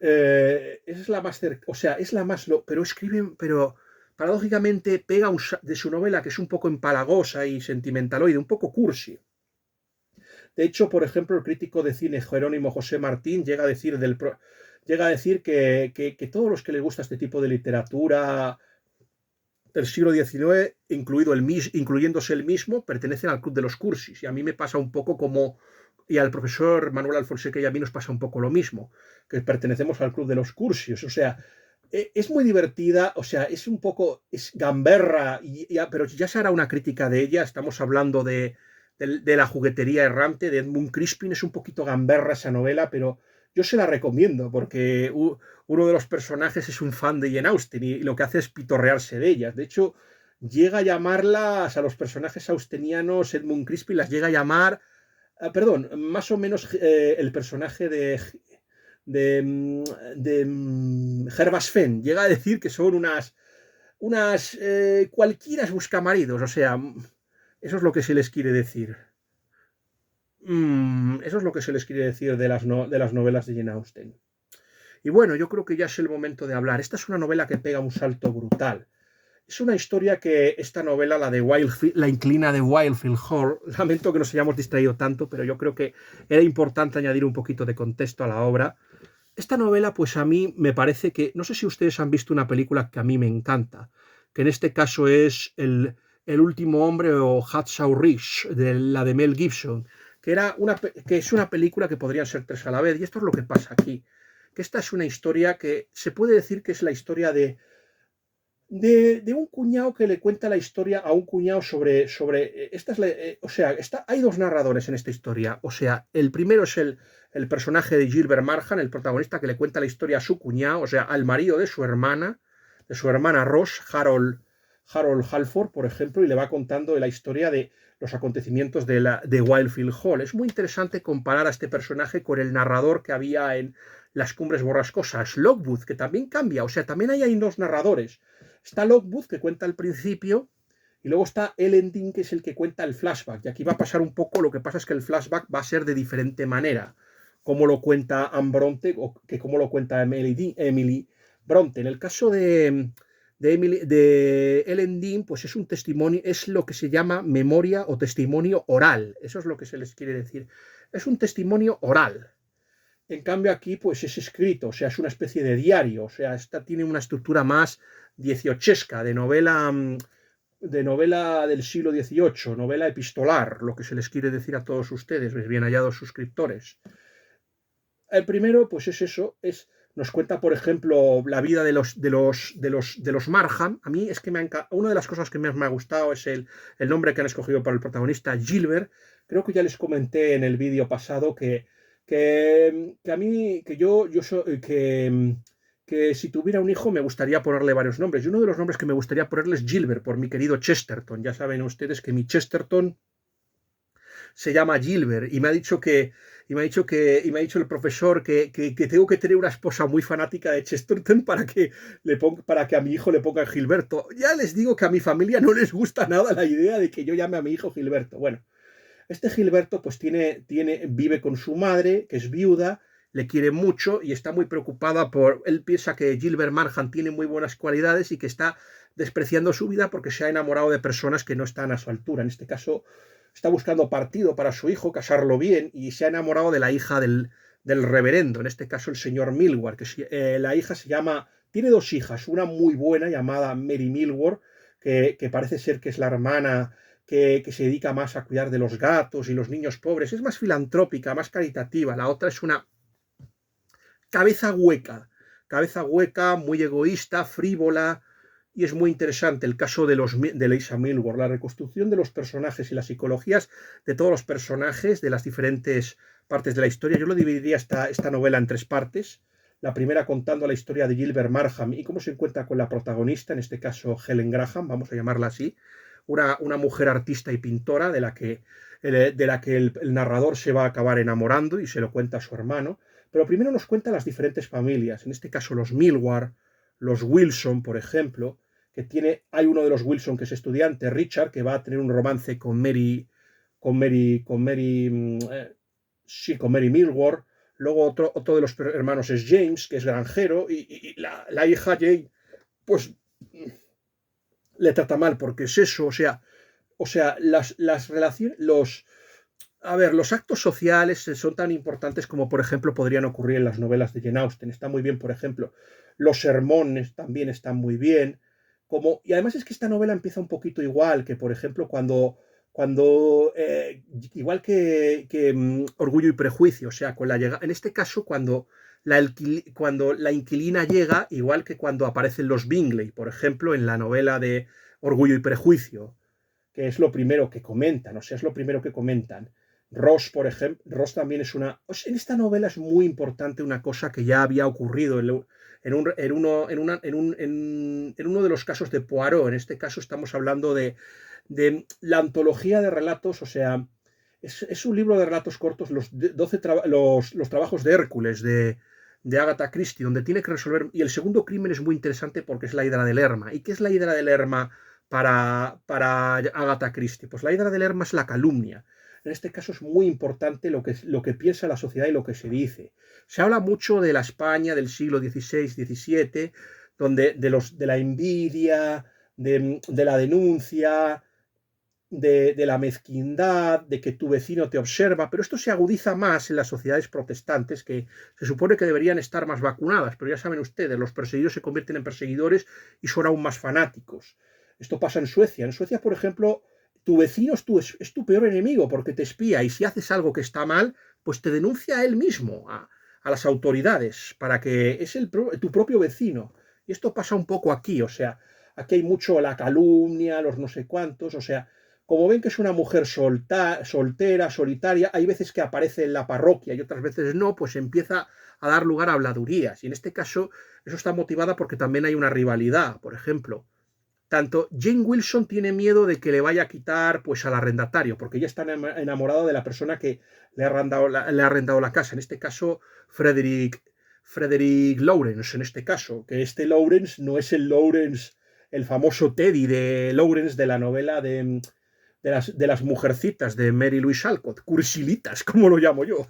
es la más cercana, o sea, es la más... pero escriben, pero paradójicamente pega de su novela, que es un poco empalagosa y sentimentaloide, un poco cursi. De hecho, por ejemplo, el crítico de cine Jerónimo José Martín llega a decir que todos los que les gusta este tipo de literatura del siglo XIX, incluyéndose él mismo, pertenecen al club de los cursis. Y a mí me pasa un poco como, y al profesor Manuel Alfonseca y a mí nos pasa un poco lo mismo, que pertenecemos al club de los cursis. O sea, es muy divertida, o sea, es un poco, es gamberra, pero ya se hará una crítica de ella. Estamos hablando de la juguetería errante de Edmund Crispin. Es un poquito gamberra esa novela, pero yo se la recomiendo porque uno de los personajes es un fan de Jane Austen y lo que hace es pitorrearse de ellas. De hecho, llega a llamarlas a los personajes austenianos, Edmund Crispin las llega a llamar, perdón, más o menos el personaje de Gervas Fenn llega a decir que son unas cualquiera buscamaridos, o sea, eso es lo que se les quiere decir. Eso es lo que se les quiere decir de las novelas de Jane Austen. Y bueno, yo creo que ya es el momento de hablar. Esta es una novela que pega un salto brutal. Es una historia que esta novela, la inclina de Wildfield Hall, lamento que nos hayamos distraído tanto, pero yo creo que era importante añadir un poquito de contexto a la obra. Esta novela, pues a mí me parece que, no sé si ustedes han visto una película que a mí me encanta, que en este caso es El último hombre o Hacksaw Ridge, la de Mel Gibson, que es una película que podrían ser tres a la vez, y esto es lo que pasa aquí, que esta es una historia que se puede decir que es la historia de un cuñado que le cuenta la historia a un cuñado sobre hay dos narradores en esta historia. O sea, el primero es el personaje de Gilbert Markham, el protagonista que le cuenta la historia a su cuñado, o sea, al marido de su hermana Ross, Harold Halford, por ejemplo, y le va contando la historia de los acontecimientos de Wildfield Hall. Es muy interesante comparar a este personaje con el narrador que había en Las Cumbres Borrascosas, Lockwood, que también cambia, o sea, también hay dos narradores. Está Lockwood, que cuenta al principio, y luego está Ellen Dean, que es el que cuenta el flashback. Y aquí va a pasar un poco, lo que pasa es que el flashback va a ser de diferente manera, como lo cuenta Anne Bronte o que como lo cuenta Emily Bronte. En el caso de Ellen Dean, pues es un testimonio, es lo que se llama memoria o testimonio oral. Eso es lo que se les quiere decir. Es un testimonio oral. En cambio aquí pues es escrito, o sea, es una especie de diario, o sea, esta tiene una estructura más dieciochesca, de novela del siglo XVIII, novela epistolar, lo que se les quiere decir a todos ustedes, mis bien hallados suscriptores. El primero, pues es eso, nos cuenta, por ejemplo, la vida de los Markham. A mí es que una de las cosas que más me ha gustado es el nombre que han escogido para el protagonista, Gilbert. Creo que ya les comenté en el vídeo pasado que a mí, que si tuviera un hijo me gustaría ponerle varios nombres. Y uno de los nombres que me gustaría ponerle es Gilbert, por mi querido Chesterton. Ya saben ustedes que mi Chesterton se llama Gilbert y me ha dicho el profesor que tengo que tener una esposa muy fanática de Chesterton para que a mi hijo le pongan Gilberto. Ya les digo que a mi familia no les gusta nada la idea de que yo llame a mi hijo Gilberto. Bueno, Este Gilberto pues vive con su madre, que es viuda, le quiere mucho y está muy preocupada él piensa que Gilbert Markham tiene muy buenas cualidades y que está despreciando su vida porque se ha enamorado de personas que no están a su altura. En este caso está buscando partido para su hijo, casarlo bien, y se ha enamorado de la hija del reverendo, en este caso el señor Millward, la hija tiene dos hijas, una muy buena llamada Mary Millward, que parece ser que es la hermana que se dedica más a cuidar de los gatos y los niños pobres, es más filantrópica, más caritativa. La otra es una cabeza hueca, muy egoísta, frívola, y es muy interesante el caso de Lisa Millward, la reconstrucción de los personajes y las psicologías de todos los personajes de las diferentes partes de la historia. Yo lo dividiría esta novela en tres partes. La primera contando la historia de Gilbert Markham y cómo se encuentra con la protagonista, en este caso Helen Graham, vamos a llamarla así, una mujer artista y pintora de la que el narrador se va a acabar enamorando y se lo cuenta a su hermano. Pero primero nos cuenta las diferentes familias, en este caso los Millward, los Wilson, por ejemplo, hay uno de los Wilson que es estudiante, Richard, que va a tener un romance con Mary Millward. Luego otro de los hermanos es James, que es granjero, y la hija Jane, pues le trata mal porque es eso, o sea las relaciones, los actos sociales son tan importantes como, por ejemplo, podrían ocurrir en las novelas de Jane Austen. Está muy bien, por ejemplo, los sermones también están muy bien. Y además es que esta novela empieza un poquito igual que, por ejemplo, igual que Orgullo y Prejuicio, o sea, en este caso, cuando la inquilina llega, igual que cuando aparecen los Bingley, por ejemplo, en la novela de Orgullo y Prejuicio, que es lo primero que comentan, o sea, es lo primero que comentan. Ross, por ejemplo, Ross también es en esta novela es muy importante una cosa que ya había ocurrido en uno de los casos de Poirot. En este caso estamos hablando de la antología de relatos, o sea, es un libro de relatos cortos, los trabajos de Hércules, de Agatha Christie, donde tiene que resolver. Y el segundo crimen es muy interesante porque es la Hidra de Lerma. ¿Y qué es la Hidra de Lerma para Agatha Christie? Pues la Hidra de Lerma es la calumnia. En este caso es muy importante lo que piensa la sociedad y lo que se dice. Se habla mucho de la España del siglo XVI, XVII, de la envidia, de la denuncia, de la mezquindad, de que tu vecino te observa, pero esto se agudiza más en las sociedades protestantes, que se supone que deberían estar más vacunadas, pero ya saben ustedes, los perseguidos se convierten en perseguidores y son aún más fanáticos. Esto pasa en Suecia. En Suecia, por ejemplo, tu vecino es tu peor enemigo porque te espía, y si haces algo que está mal, pues te denuncia a él mismo, a las autoridades, para que es tu propio vecino. Y esto pasa un poco aquí, o sea, aquí hay mucho la calumnia, los no sé cuántos, o sea, como ven que es una mujer soltera, solitaria, hay veces que aparece en la parroquia y otras veces no, pues empieza a dar lugar a habladurías. Y en este caso, eso está motivada porque también hay una rivalidad. Por ejemplo, tanto Jane Wilson tiene miedo de que le vaya a quitar pues al arrendatario, porque ella está enamorada de la persona que le ha arrendado la casa. En este caso, Frederick Lawrence, en este caso, que este Lawrence no es el Lawrence, el famoso Teddy de Lawrence de la novela de las mujercitas de Mary Louise Alcott, cursilitas, como lo llamo yo,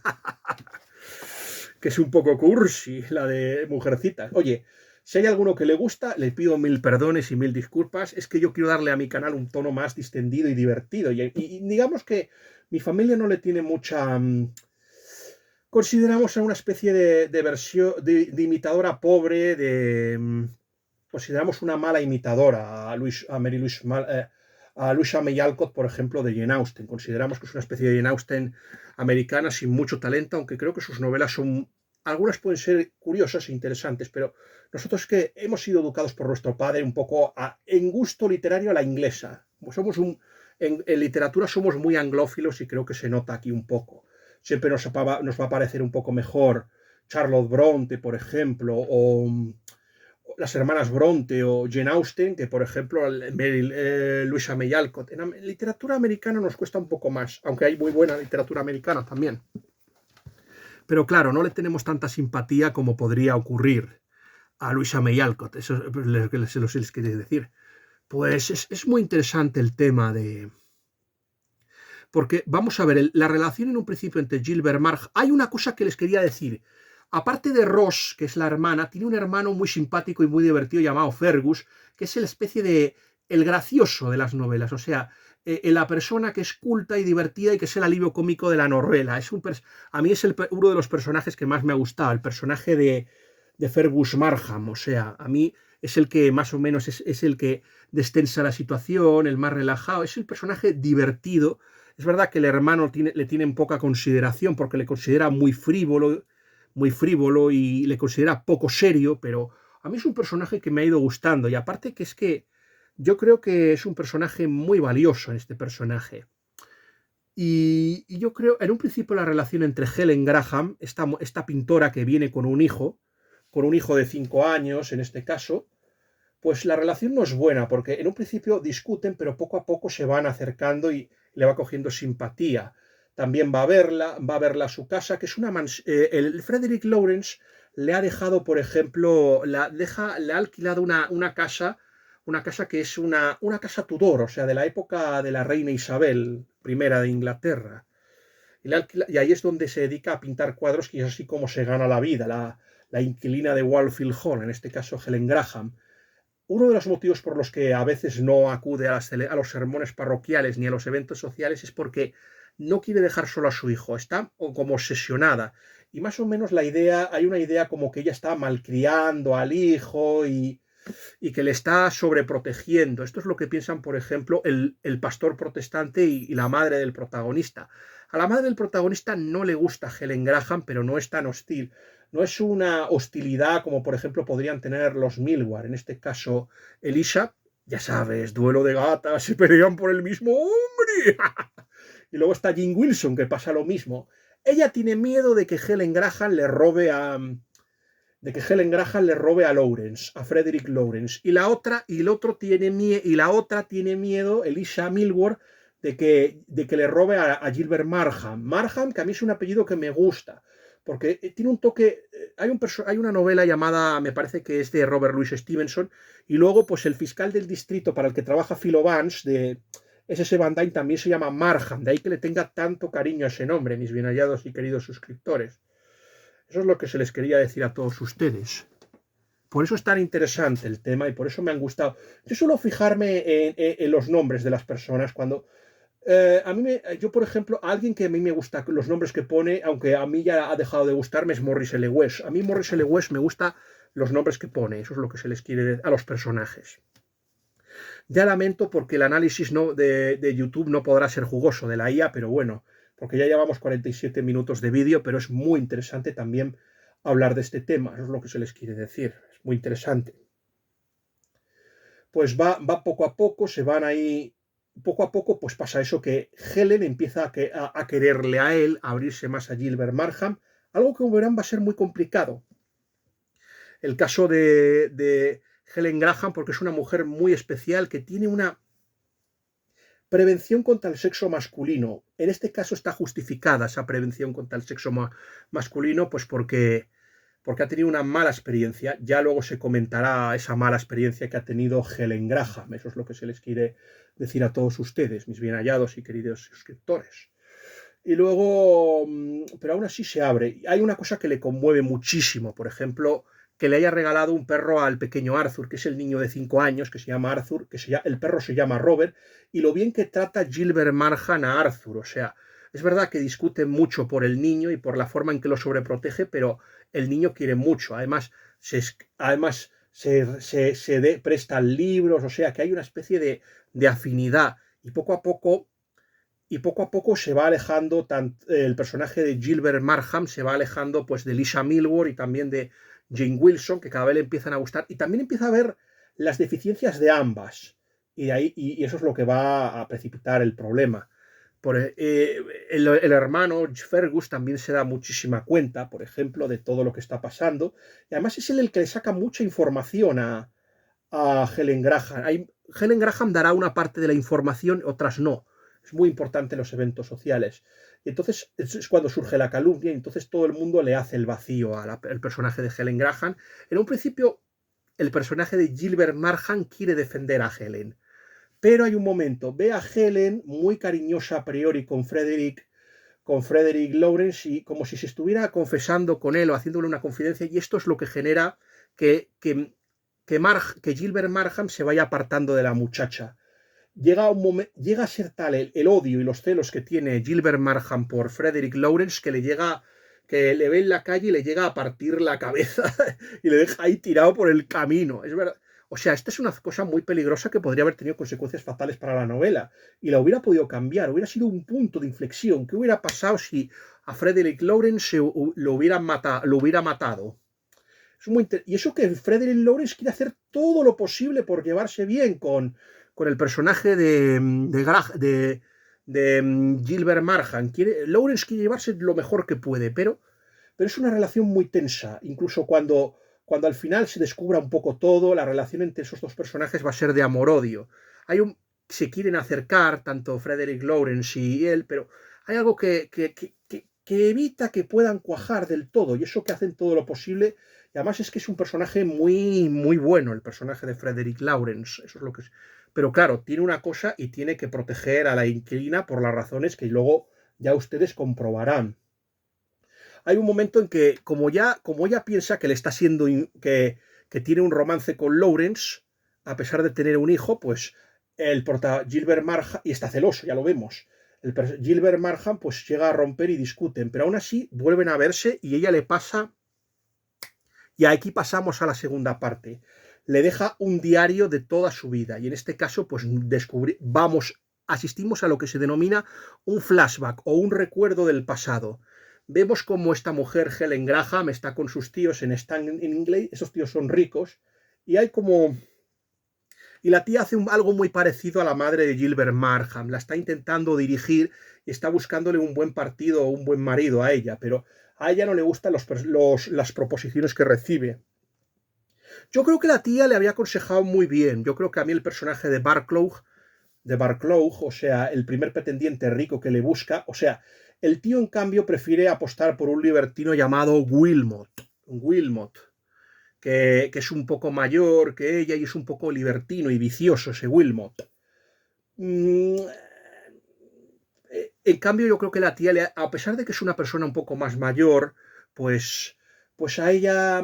que es un poco cursi la de mujercitas. Oye, si hay alguno que le gusta, le pido mil perdones y mil disculpas. Es que yo quiero darle a mi canal un tono más distendido y divertido. Y digamos que mi familia no le tiene mucha... consideramos a una especie de versión, de imitadora pobre, consideramos una mala imitadora a Mary Louise a Louisa May Alcott, por ejemplo, de Jane Austen. Consideramos que es una especie de Jane Austen americana sin mucho talento, aunque creo que sus novelas son... Algunas pueden ser curiosas e interesantes, pero nosotros que hemos sido educados por nuestro padre un poco en gusto literario a la inglesa. En literatura somos muy anglófilos y creo que se nota aquí un poco. Siempre nos va a parecer un poco mejor Charlotte Bronte, por ejemplo, o las hermanas Bronte o Jane Austen, que por ejemplo Louisa May Alcott. En literatura americana nos cuesta un poco más, aunque hay muy buena literatura americana también. Pero claro, no le tenemos tanta simpatía como podría ocurrir a Louisa May Alcott. Eso se les quiere decir. Pues es muy interesante el tema Porque, vamos a ver, la relación en un principio entre Gilbert Markham... Hay una cosa que les quería decir. Aparte de Ross, que es la hermana, tiene un hermano muy simpático y muy divertido llamado Fergus, que es la especie de el gracioso de las novelas, o sea, la persona que es culta y divertida y que es el alivio cómico de la novela. A mí es uno de los personajes que más me ha gustado, el personaje de Fergus Markham, o sea, a mí es el que más o menos es el que destensa la situación, el más relajado, es el personaje divertido. Es verdad que el hermano le tiene poca consideración porque le considera muy frívolo y le considera poco serio, pero a mí es un personaje que me ha ido gustando y aparte que es que yo creo que es un personaje muy valioso en este personaje. Y yo creo, en un principio la relación entre Helen Graham, esta pintora que viene con un hijo de 5 años en este caso, pues la relación no es buena, porque en un principio discuten, pero poco a poco se van acercando y le va cogiendo simpatía. También va a verla a su casa, que es una mansión. El Frederick Lawrence le ha dejado, por ejemplo, le ha alquilado una casa que es una casa Tudor, o sea, de la época de la reina Isabel I de Inglaterra. Y ahí es donde se dedica a pintar cuadros, y es así como se gana la vida, la inquilina de Wallfield Hall, en este caso Helen Graham. Uno de los motivos por los que a veces no acude a los sermones parroquiales ni a los eventos sociales es porque no quiere dejar solo a su hijo, está como obsesionada. Y más o menos hay una idea como que ella está malcriando al hijo y que le está sobreprotegiendo. Esto es lo que piensan, por ejemplo, el pastor protestante y la madre del protagonista. A la madre del protagonista no le gusta Helen Graham, pero no es tan hostil. No es una hostilidad como, por ejemplo, podrían tener los Millward. En este caso, Elisa, ya sabes, duelo de gatas, se pelean por el mismo hombre. Y luego está Jean Wilson, que pasa lo mismo. Ella tiene miedo de que Helen Graham le robe a Lawrence, a Frederick Lawrence, y la otra tiene miedo, Elisa Millward, de que le robe a Gilbert Markham, que a mí es un apellido que me gusta, porque tiene un toque, hay una novela llamada, me parece que es de Robert Louis Stevenson, y luego pues el fiscal del distrito para el que trabaja Philo Vance, de S.S. Van Dyne, también se llama Markham, de ahí que le tenga tanto cariño a ese nombre, mis bien hallados y queridos suscriptores. Eso es lo que se les quería decir a todos ustedes. Por eso es tan interesante el tema y por eso me han gustado. Yo suelo fijarme en los nombres de las personas cuando... yo, por ejemplo, a alguien que a mí me gusta los nombres que pone, aunque a mí ya ha dejado de gustarme, es Maurice L. West. A mí Maurice L. West me gusta los nombres que pone. Eso es lo que se les quiere decir a los personajes. Ya lamento porque el análisis de YouTube no podrá ser jugoso de la IA, pero bueno, porque ya llevamos 47 minutos de vídeo, pero es muy interesante también hablar de este tema, eso es lo que se les quiere decir, es muy interesante. Pues va poco a poco, se van ahí, poco a poco pues pasa eso que Helen empieza a quererle a él, a abrirse más a Gilbert Markham, algo que como verán va a ser muy complicado. El caso de Helen Graham, porque es una mujer muy especial que tiene una prevención contra el sexo masculino. En este caso está justificada esa prevención contra el sexo masculino, pues porque ha tenido una mala experiencia. Ya luego se comentará esa mala experiencia que ha tenido Helen Graham. Eso es lo que se les quiere decir a todos ustedes, mis bien hallados y queridos suscriptores. Y luego, pero aún así se abre. Hay una cosa que le conmueve muchísimo, por ejemplo, que le haya regalado un perro al pequeño Arthur, que es el niño de 5 años, que se llama Arthur, el perro se llama Robert, y lo bien que trata Gilbert Markham a Arthur. O sea, es verdad que discute mucho por el niño y por la forma en que lo sobreprotege, pero el niño quiere mucho. Además, prestan libros, o sea, que hay una especie de afinidad. Y poco a poco se va alejando, el personaje de Gilbert Markham se va alejando pues de Lisa Millward y también de Jane Wilson, que cada vez le empiezan a gustar, y también empieza a ver las deficiencias de ambas, y eso es lo que va a precipitar el problema. El hermano Fergus también se da muchísima cuenta, por ejemplo, de todo lo que está pasando, y además es él el que le saca mucha información a Helen Graham. Helen Graham dará una parte de la información, otras no. Es muy importante en los eventos sociales. Y entonces es cuando surge la calumnia y entonces todo el mundo le hace el vacío al personaje de Helen Graham. En un principio, el personaje de Gilbert Markham quiere defender a Helen, Pero hay un momento, ve a Helen muy cariñosa a priori con Frederick Lawrence y como si se estuviera confesando con él o haciéndole una confidencia, y esto es lo que genera que Gilbert Markham se vaya apartando de la muchacha. Llega a ser tal el odio y los celos que tiene Gilbert Markham por Frederick Lawrence que le ve en la calle y le llega a partir la cabeza y le deja ahí tirado por el camino. Es verdad. O sea, esta es una cosa muy peligrosa que podría haber tenido consecuencias fatales para la novela y la hubiera podido cambiar, hubiera sido un punto de inflexión. ¿Qué hubiera pasado si a Frederick Lawrence lo hubiera matado? Y eso que Frederick Lawrence quiere hacer todo lo posible por llevarse bien con el personaje de Gilbert Markham. Lawrence quiere llevarse lo mejor que puede, pero es una relación muy tensa. Incluso cuando al final se descubra un poco todo, la relación entre esos dos personajes va a ser de amor-odio. Se quieren acercar, tanto Frederick Lawrence y él, pero hay algo que evita que puedan cuajar del todo, y eso que hacen todo lo posible. Y además es que es un personaje muy, muy bueno, el personaje de Frederick Lawrence. Eso es lo que es. Pero claro, tiene una cosa y tiene que proteger a la inquilina por las razones que luego ya ustedes comprobarán. Hay un momento en que, como ella piensa que le está siendo, que tiene un romance con Lawrence, a pesar de tener un hijo, pues Gilbert Markham, y está celoso, ya lo vemos. Gilbert Markham pues llega a romper y discuten, pero aún así vuelven a verse y ella le pasa, y aquí pasamos a la segunda parte. Le deja un diario de toda su vida, y en este caso pues asistimos a lo que se denomina un flashback o un recuerdo del pasado. Vemos cómo esta mujer, Helen Graham, está con sus tíos en Stanton Inglés. Esos tíos son ricos. Y la tía hace algo muy parecido a la madre de Gilbert Markham. La está intentando dirigir y está buscándole un buen partido o un buen marido a ella. Pero a ella no le gustan las proposiciones que recibe. Yo creo que la tía le había aconsejado muy bien. Yo creo que a mí el personaje de Barclough, o sea, el primer pretendiente rico que le busca, o sea, el tío en cambio prefiere apostar por un libertino llamado Wilmot, que es un poco mayor que ella y es un poco libertino y vicioso ese Wilmot. En cambio yo creo que la tía, a pesar de que es una persona un poco más mayor, pues a ella,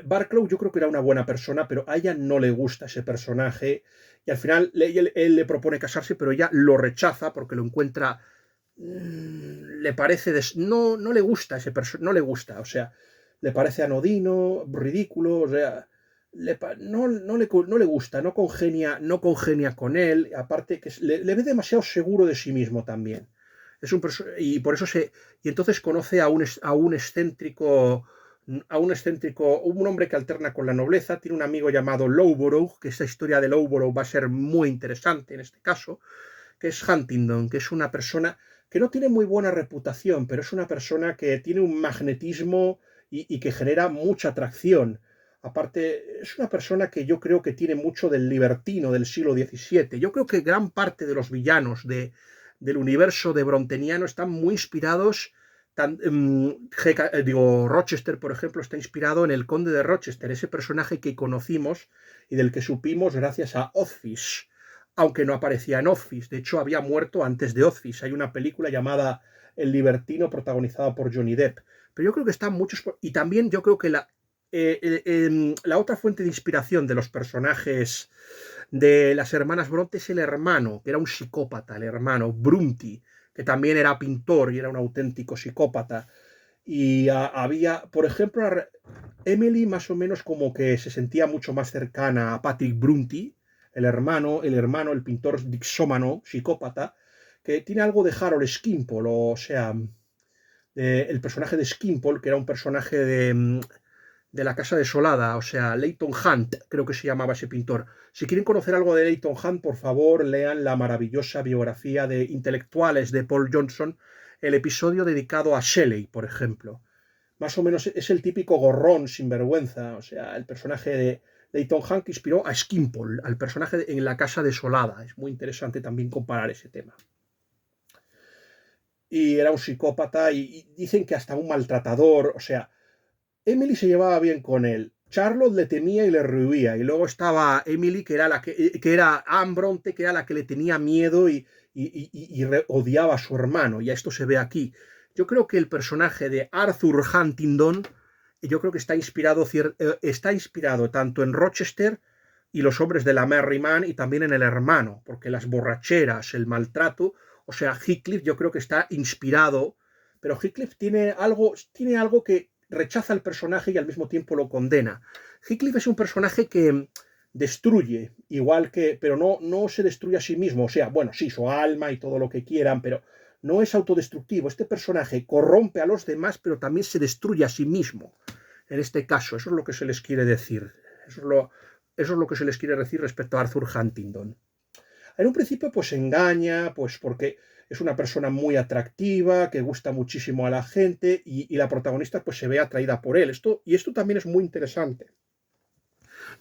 Barclough yo creo que era una buena persona, pero a ella no le gusta ese personaje y al final él le propone casarse, pero ella lo rechaza porque lo encuentra, le parece, no le gusta ese personaje, no le gusta, o sea, le parece anodino, ridículo, o sea, no le gusta, no congenia con él, aparte que le ve demasiado seguro de sí mismo también. Y por eso y entonces conoce un hombre que alterna con la nobleza, tiene un amigo llamado Loughborough, que esta historia de Loughborough va a ser muy interesante en este caso, que es Huntingdon, que es una persona que no tiene muy buena reputación, pero es una persona que tiene un magnetismo y que genera mucha atracción. Aparte, es una persona que yo creo que tiene mucho del libertino del siglo XVII. Yo creo que gran parte de los villanos del universo de Bronteniano están muy inspirados. Rochester, por ejemplo, está inspirado en el Conde de Rochester, ese personaje que conocimos y del que supimos gracias a Othfish, aunque no aparecía en Othfish. De hecho, había muerto antes de Othfish. Hay una película llamada El Libertino, protagonizada por Johnny Depp. Pero yo creo que están muchos. Y también yo creo que la otra fuente de inspiración de los personajes de las hermanas Bronte es el hermano, que era un psicópata, el hermano Brunti, que también era pintor y era un auténtico psicópata. Y había, por ejemplo, Emily más o menos como que se sentía mucho más cercana a Patrick Brunti, el pintor dixómano, psicópata, que tiene algo de Harold Skimpole, o sea, el personaje de Skimpole, que era un personaje de la Casa Desolada, o sea, Leighton Hunt, creo que se llamaba ese pintor. Si quieren conocer algo de Leighton Hunt, por favor, lean la maravillosa biografía de intelectuales de Paul Johnson, el episodio dedicado a Shelley, por ejemplo. Más o menos es el típico gorrón sinvergüenza, o sea, el personaje de Leighton Hunt que inspiró a Skimpole, al personaje en La Casa Desolada. Es muy interesante también comparar ese tema. Y era un psicópata y dicen que hasta un maltratador, o sea, Emily se llevaba bien con él. Charlotte le temía y le rehuía, y luego estaba Emily, que era Anne Bronte, que era la que le tenía miedo y odiaba a su hermano, y a esto se ve aquí. Yo creo que el personaje de Arthur Huntingdon, yo creo que está inspirado tanto en Rochester y los hombres de la Merry Man y también en el hermano, porque las borracheras, el maltrato, o sea, Heathcliff yo creo que está inspirado, pero Heathcliff tiene algo que rechaza al personaje y al mismo tiempo lo condena. Heathcliff es un personaje que destruye, igual que, pero no se destruye a sí mismo, o sea, bueno, sí, su alma y todo lo que quieran, pero no es autodestructivo. Este personaje corrompe a los demás, pero también se destruye a sí mismo. En este caso, eso es lo que se les quiere decir. Eso es lo que se les quiere decir respecto a Arthur Huntingdon. En un principio, pues engaña, pues porque es una persona muy atractiva, que gusta muchísimo a la gente y la protagonista pues se ve atraída por él. Esto también es muy interesante.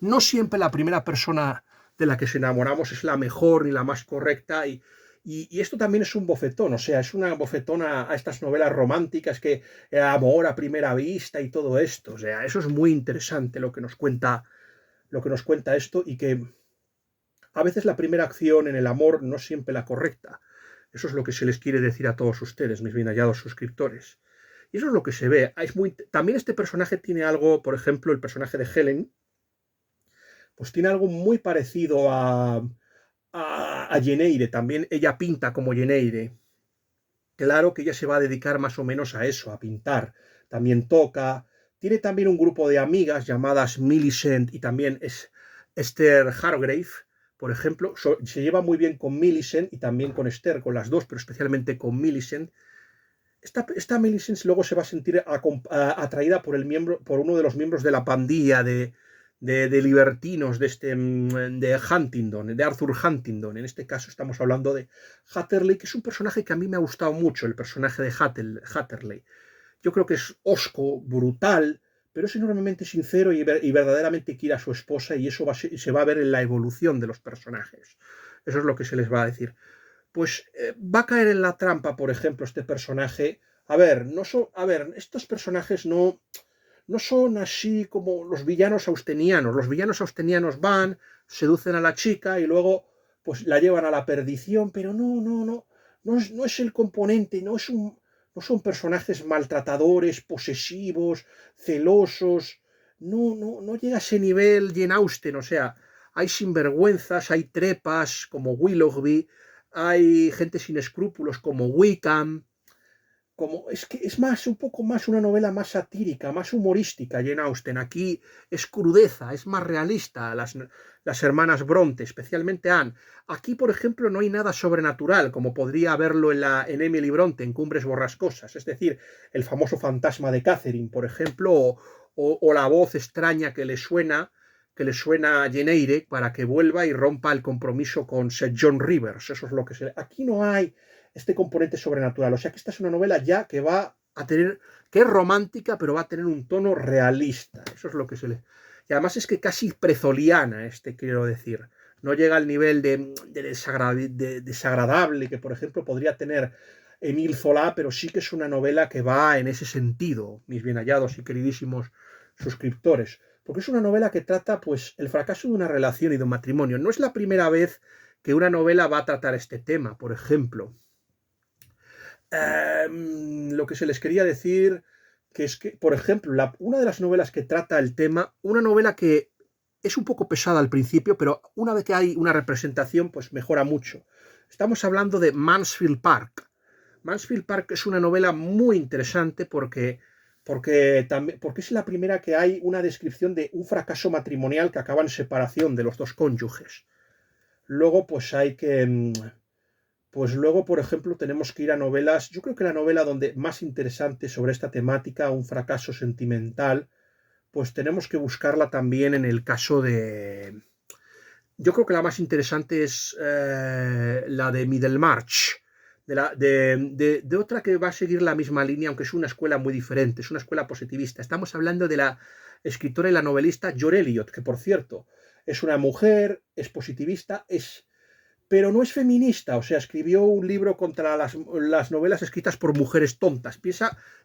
No siempre la primera persona de la que se enamoramos es la mejor ni la más correcta y esto también es un bofetón, o sea, es una bofetón a estas novelas románticas que amor a primera vista y todo esto, o sea, eso es muy interesante lo que nos cuenta esto y que a veces la primera acción en el amor no es siempre la correcta. Eso es lo que se les quiere decir a todos ustedes, mis bien hallados suscriptores. Y eso es lo que se ve. También este personaje tiene algo, por ejemplo, el personaje de Helen, pues tiene algo muy parecido a Yeneire. También ella pinta como Yeneire. Claro que ella se va a dedicar más o menos a eso, a pintar. También toca. Tiene también un grupo de amigas llamadas Millicent y también es Esther Hargrave, por ejemplo. Se lleva muy bien con Millicent y también con Esther, con las dos, pero especialmente con Millicent. Esta Millicent luego se va a sentir atraída por uno de los miembros de la pandilla de libertinos de Huntingdon, de Arthur Huntingdon. En este caso estamos hablando de Hatterley, que es un personaje que a mí me ha gustado mucho, el personaje de Hatterley. Yo creo que es hosco, brutal, pero es enormemente sincero y verdaderamente quiere a su esposa y eso se va a ver en la evolución de los personajes. Eso es lo que se les va a decir. Pues va a caer en la trampa, por ejemplo, este personaje. Estos personajes no son así como los villanos austenianos. Los villanos austenianos van, seducen a la chica y luego pues la llevan a la perdición, pero no es el componente, no son personajes maltratadores, posesivos, celosos, no llega a ese nivel Jane Austen, o sea, hay sinvergüenzas, hay trepas como Willoughby, hay gente sin escrúpulos como Wickham, es que es más, un poco más una novela más satírica, más humorística, Jane Austen. Aquí es crudeza, es más realista, las hermanas Bronte, especialmente Anne. Aquí, por ejemplo, no hay nada sobrenatural, como podría haberlo en Emily Bronte, en Cumbres Borrascosas, es decir, el famoso fantasma de Catherine, por ejemplo, o la voz extraña que le suena a Jane Eyre para que vuelva y rompa el compromiso con Sir John Rivers. Eso es lo que se... Aquí no hay este componente sobrenatural. O sea que esta es una novela ya que va a tener, que es romántica, pero va a tener un tono realista. Eso es lo que se le... Y además es que casi prezoliana, quiero decir. No llega al nivel de desagradable que, por ejemplo, podría tener Émile Zola, pero sí que es una novela que va en ese sentido, mis bien hallados y queridísimos suscriptores. Porque es una novela que trata, pues, el fracaso de una relación y de un matrimonio. No es la primera vez que una novela va a tratar este tema, por ejemplo. Lo que se les quería decir, que es que, por ejemplo, una de las novelas que trata el tema, una novela que es un poco pesada al principio, pero una vez que hay una representación, pues mejora mucho. Estamos hablando de Mansfield Park. Mansfield Park es una novela muy interesante porque es la primera que hay una descripción de un fracaso matrimonial que acaba en separación de los dos cónyuges. Luego, pues luego, por ejemplo, tenemos que ir a novelas. Yo creo que la novela donde más interesante sobre esta temática, un fracaso sentimental, pues tenemos que buscarla también en el caso de... Yo creo que la más interesante es la de Middlemarch, de otra que va a seguir la misma línea, aunque es una escuela muy diferente, es una escuela positivista. Estamos hablando de la escritora y la novelista George Eliot, que por cierto es una mujer, es positivista, pero no es feminista, o sea, escribió un libro contra las novelas escritas por mujeres tontas.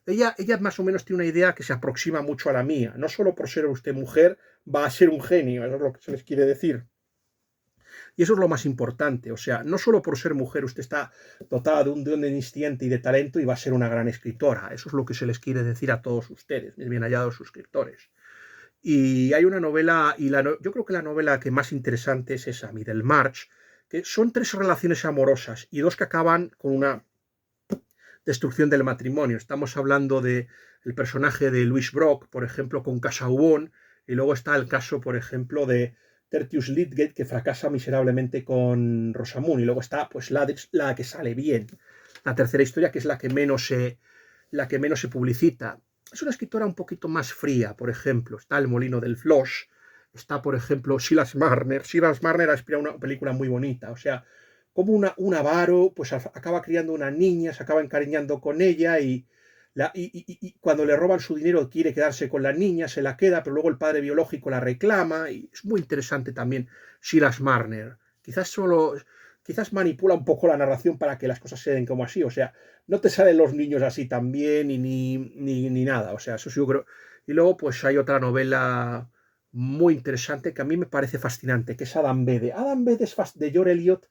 Ella más o menos tiene una idea que se aproxima mucho a la mía. No solo por ser usted mujer va a ser un genio, eso es lo que se les quiere decir. Y eso es lo más importante, o sea, no solo por ser mujer usted está dotada de un don instinto y de talento y va a ser una gran escritora, eso es lo que se les quiere decir a todos ustedes, mis bien hallados suscriptores. Y hay una novela, yo creo que la novela que más interesante es esa, Middlemarch, que son 3 relaciones amorosas y 2 que acaban con una destrucción del matrimonio. Estamos hablando del personaje de Louise Brock, por ejemplo, con Casaubon, y luego está el caso, por ejemplo, de Tertius Lydgate, que fracasa miserablemente con Rosamund, y luego está pues la que sale bien. La tercera historia, que es la que menos se publicita. Es una escritora un poquito más fría, por ejemplo. Está El molino del Floss, está, por ejemplo, Silas Marner. Silas Marner ha inspirado una película muy bonita, o sea, como un avaro, pues acaba criando una niña, se acaba encariñando con ella y cuando le roban su dinero quiere quedarse con la niña, se la queda, pero luego el padre biológico la reclama y es muy interesante también Silas Marner. Quizás manipula un poco la narración para que las cosas se den como así, o sea, no te salen los niños así tan bien ni nada, o sea, eso sí yo creo. Y luego pues hay otra novela muy interesante que a mí me parece fascinante, que es Adam Bede. Adam Bede de George Eliot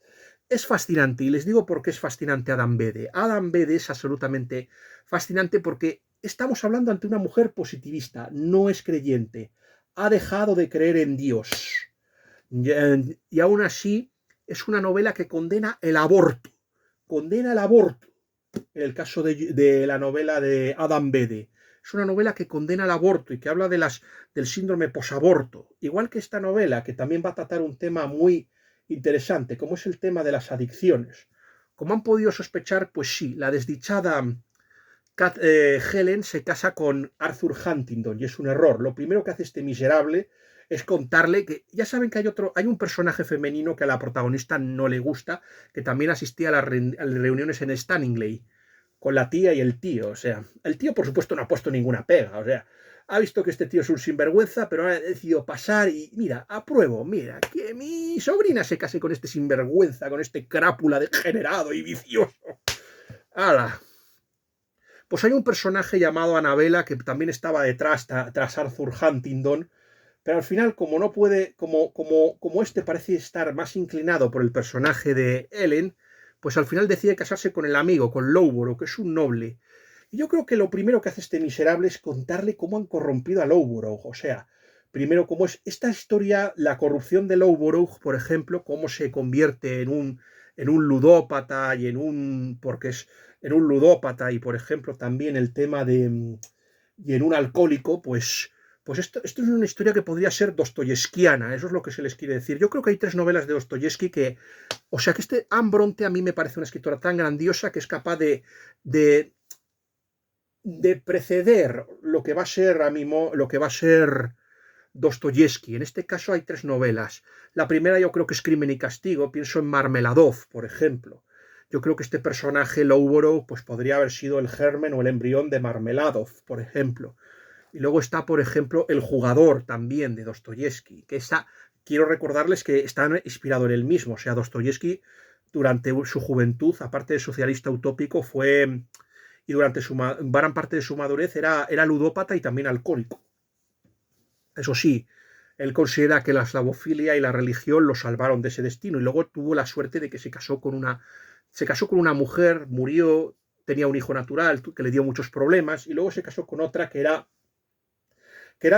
es fascinante y les digo por qué es fascinante Adam Bede. Adam Bede es absolutamente fascinante porque estamos hablando ante una mujer positivista, no es creyente, ha dejado de creer en Dios y aún así es una novela que condena el aborto, en el caso de la novela de Adam Bede. Es una novela que condena el aborto y que habla del síndrome posaborto. Igual que esta novela, que también va a tratar un tema muy interesante, como es el tema de las adicciones. Como han podido sospechar, pues sí, la desdichada Helen se casa con Arthur Huntington y es un error. Lo primero que hace este miserable es contarle que ya saben que hay un personaje femenino que a la protagonista no le gusta, que también asistía a las reuniones en Stanningley con la tía y el tío. O sea, el tío por supuesto no ha puesto ninguna pega, o sea, ha visto que este tío es un sinvergüenza, pero ha decidido pasar y mira, apruebo, mira, que mi sobrina se case con este sinvergüenza, con este crápula degenerado y vicioso. ¡Hala! Pues hay un personaje llamado Annabella que también estaba detrás, tras Arthur Huntington, pero al final, como no puede, como este parece estar más inclinado por el personaje de Ellen, pues al final decide casarse con el amigo, con Loughborough, que es un noble. Y yo creo que lo primero que hace este miserable es contarle cómo han corrompido a Loughborough. O sea, primero, cómo es esta historia, la corrupción de Loughborough, por ejemplo, cómo se convierte en un ludópata en un ludópata y, por ejemplo, también el tema y en un alcohólico, pues esto es una historia que podría ser dostoyevskiana, eso es lo que se les quiere decir. Yo creo que hay 3 novelas de Dostoyevsky o sea, que Anne Bronte a mí me parece una escritora tan grandiosa que es capaz de preceder lo que va a ser Dostoyevsky. En este caso hay 3 novelas. La primera yo creo que es Crimen y Castigo, pienso en Marmeladov, por ejemplo. Yo creo que este personaje, Loughborough, pues podría haber sido el germen o el embrión de Marmeladov, por ejemplo. Y luego está, por ejemplo, El jugador también de Dostoyevsky, que quiero recordarles que está inspirado en él mismo. O sea, Dostoyevsky durante su juventud, aparte de socialista utópico, y durante gran parte de su madurez era ludópata y también alcohólico. Eso sí, él considera que la eslavofilia y la religión lo salvaron de ese destino y luego tuvo la suerte de que se casó con una mujer, murió, tenía un hijo natural que le dio muchos problemas y luego se casó con otra que era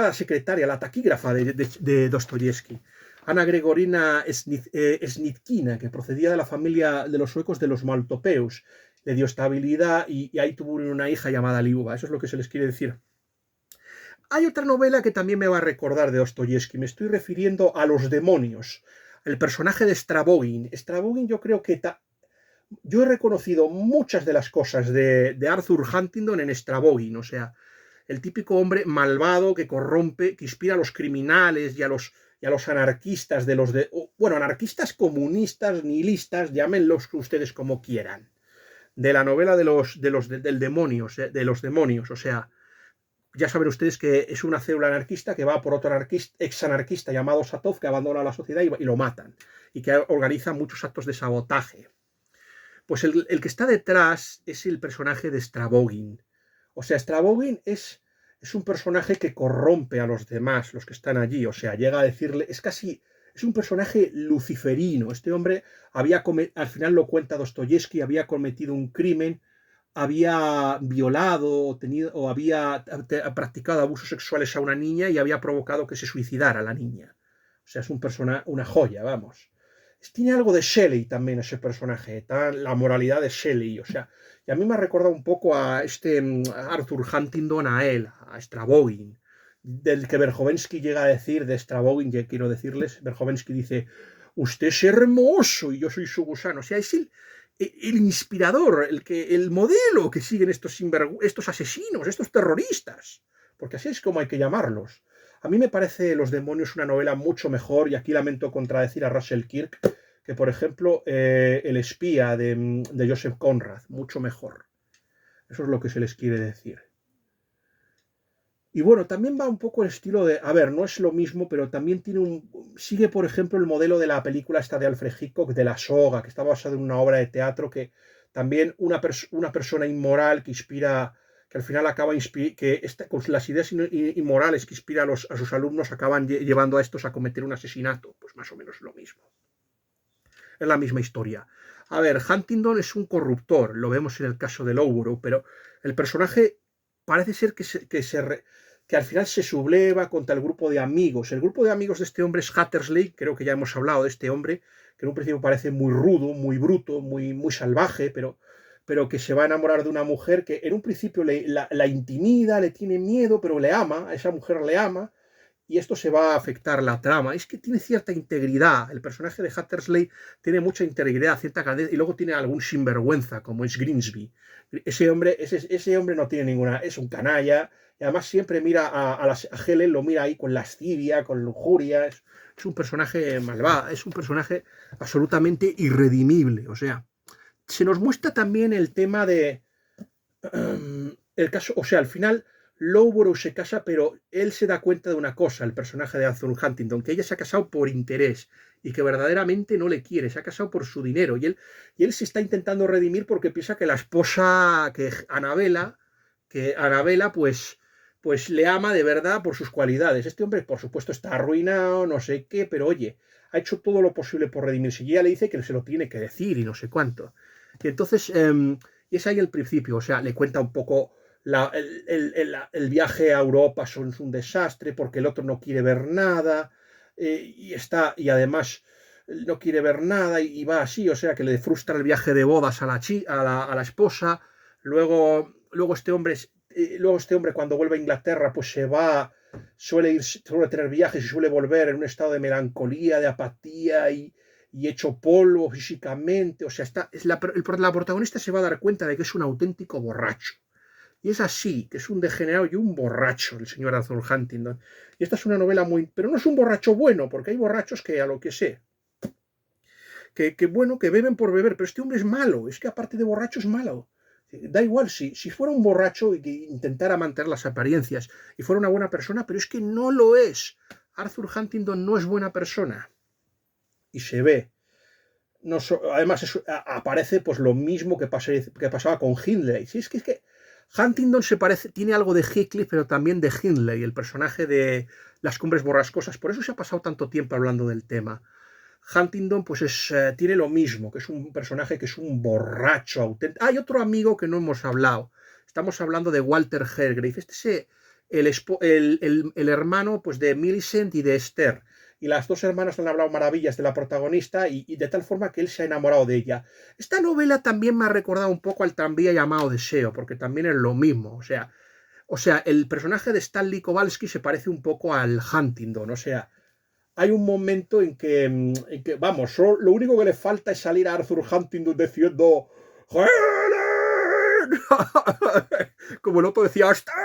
la secretaria, la taquígrafa de Dostoyevsky, Ana Gregorina Snitkina, que procedía de la familia de los suecos de los Maltopeus. Le dio estabilidad y ahí tuvo una hija llamada Liuba. Eso es lo que se les quiere decir. Hay otra novela que también me va a recordar de Dostoyevsky. Me estoy refiriendo a Los demonios. El personaje de Stravogin. Stravogin yo creo que yo he reconocido muchas de las cosas de Arthur Huntington en Stravogin. O sea, el típico hombre malvado que corrompe, que inspira a los criminales y a los anarquistas anarquistas comunistas, nihilistas, llámenlos ustedes como quieran. De la novela de los demonios, o sea, ya saben ustedes que es una célula anarquista que va por otro ex-anarquista llamado Satov, que abandona la sociedad y lo matan, y que organiza muchos actos de sabotaje. Pues el que está detrás es el personaje de Stravogin. O sea, Stravogin es un personaje que corrompe a los demás, los que están allí. O sea, llega a decirle, es un personaje luciferino. Este hombre al final lo cuenta Dostoyevsky, había cometido un crimen, había violado o había practicado abusos sexuales a una niña y había provocado que se suicidara la niña. O sea, es una joya, vamos. Tiene algo de Shelley también ese personaje, la moralidad de Shelley, o sea, y a mí me ha recordado un poco a Arthur Huntington, a él, a Stravogin, del que Verhovensky llega a decir de Stravogin, ya quiero decirles, Verhovensky dice, usted es hermoso y yo soy su gusano, o sea, es el inspirador, el modelo que siguen estos asesinos, estos terroristas, porque así es como hay que llamarlos. A mí me parece Los demonios una novela mucho mejor, y aquí lamento contradecir a Russell Kirk, que por ejemplo El espía de Joseph Conrad, mucho mejor. Eso es lo que se les quiere decir. Y bueno, también va un poco el estilo de, a ver, no es lo mismo, pero también sigue por ejemplo el modelo de la película esta de Alfred Hitchcock, de La soga, que está basada en una obra de teatro que también una persona inmoral que inspira, que al final acaba con las ideas inmorales que inspira a sus alumnos acaban llevando a estos a cometer un asesinato, pues más o menos lo mismo. Es la misma historia. A ver, Huntington es un corruptor, lo vemos en el caso de Loughborough, pero el personaje parece ser que al final se subleva contra el grupo de amigos. El grupo de amigos de este hombre es Hattersley, creo que ya hemos hablado de este hombre, que en un principio parece muy rudo, muy bruto, muy salvaje, pero que se va a enamorar de una mujer que en un principio la intimida, le tiene miedo, pero le ama, a esa mujer le ama, y esto se va a afectar la trama. Es que tiene cierta integridad. El personaje de Hattersley tiene mucha integridad, cierta cadena, y luego tiene algún sinvergüenza, como es Grimsby. Ese hombre no tiene ninguna, es un canalla, y además siempre mira a Helen, lo mira ahí con lascivia, con lujuria. Es un personaje malvado, es un personaje absolutamente irredimible. O sea, se nos muestra también el tema de el caso, o sea, al final Loughborough se casa, pero él se da cuenta de una cosa, el personaje de Arthur Huntington, que ella se ha casado por interés y que verdaderamente no le quiere, se ha casado por su dinero, y él se está intentando redimir porque piensa que la esposa, que Annabella pues le ama de verdad por sus cualidades. Este hombre, por supuesto, está arruinado, no sé qué, pero oye, ha hecho todo lo posible por redimirse, y ella le dice que se lo tiene que decir y no sé cuánto. Y entonces, y es ahí el principio, o sea, le cuenta un poco el viaje a Europa es un desastre porque el otro no quiere ver nada, y además no quiere ver nada y va así, o sea que le frustra el viaje de bodas a la esposa. Luego este hombre cuando vuelve a Inglaterra pues suele tener viajes y suele volver en un estado de melancolía, de apatía y hecho polvo físicamente. O sea, la protagonista se va a dar cuenta de que es un auténtico borracho. Y es así, que es un degenerado y un borracho el señor Arthur Huntington. Y esta es una novela pero no es un borracho bueno, porque hay borrachos que, a lo que sé, bueno, que beben por beber, pero este hombre es malo, es que aparte de borracho es malo. Da igual, si fuera un borracho y que intentara mantener las apariencias y fuera una buena persona, pero es que no lo es. Arthur Huntington no es buena persona. Y se ve. Además, aparece pues lo mismo que pasaba con Hindley. Sí, es que Huntington tiene algo de Heathcliff, pero también de Hindley, el personaje de Las Cumbres Borrascosas. Por eso se ha pasado tanto tiempo hablando del tema. Huntington pues tiene lo mismo, que es un personaje que es un borracho auténtico. Hay otro amigo que no hemos hablado. Estamos hablando de Walter Hargrave. Este es el hermano pues, de Millicent y de Esther. Y las dos hermanas han hablado maravillas de la protagonista y de tal forma que él se ha enamorado de ella. Esta novela también me ha recordado un poco al tranvía llamado Deseo, porque también es lo mismo. O sea, el personaje de Stanley Kowalski se parece un poco al Huntington. O sea, hay un momento en que vamos, lo único que le falta es salir a Arthur Huntington diciendo ¡Helen! Como el otro decía ¡Stella!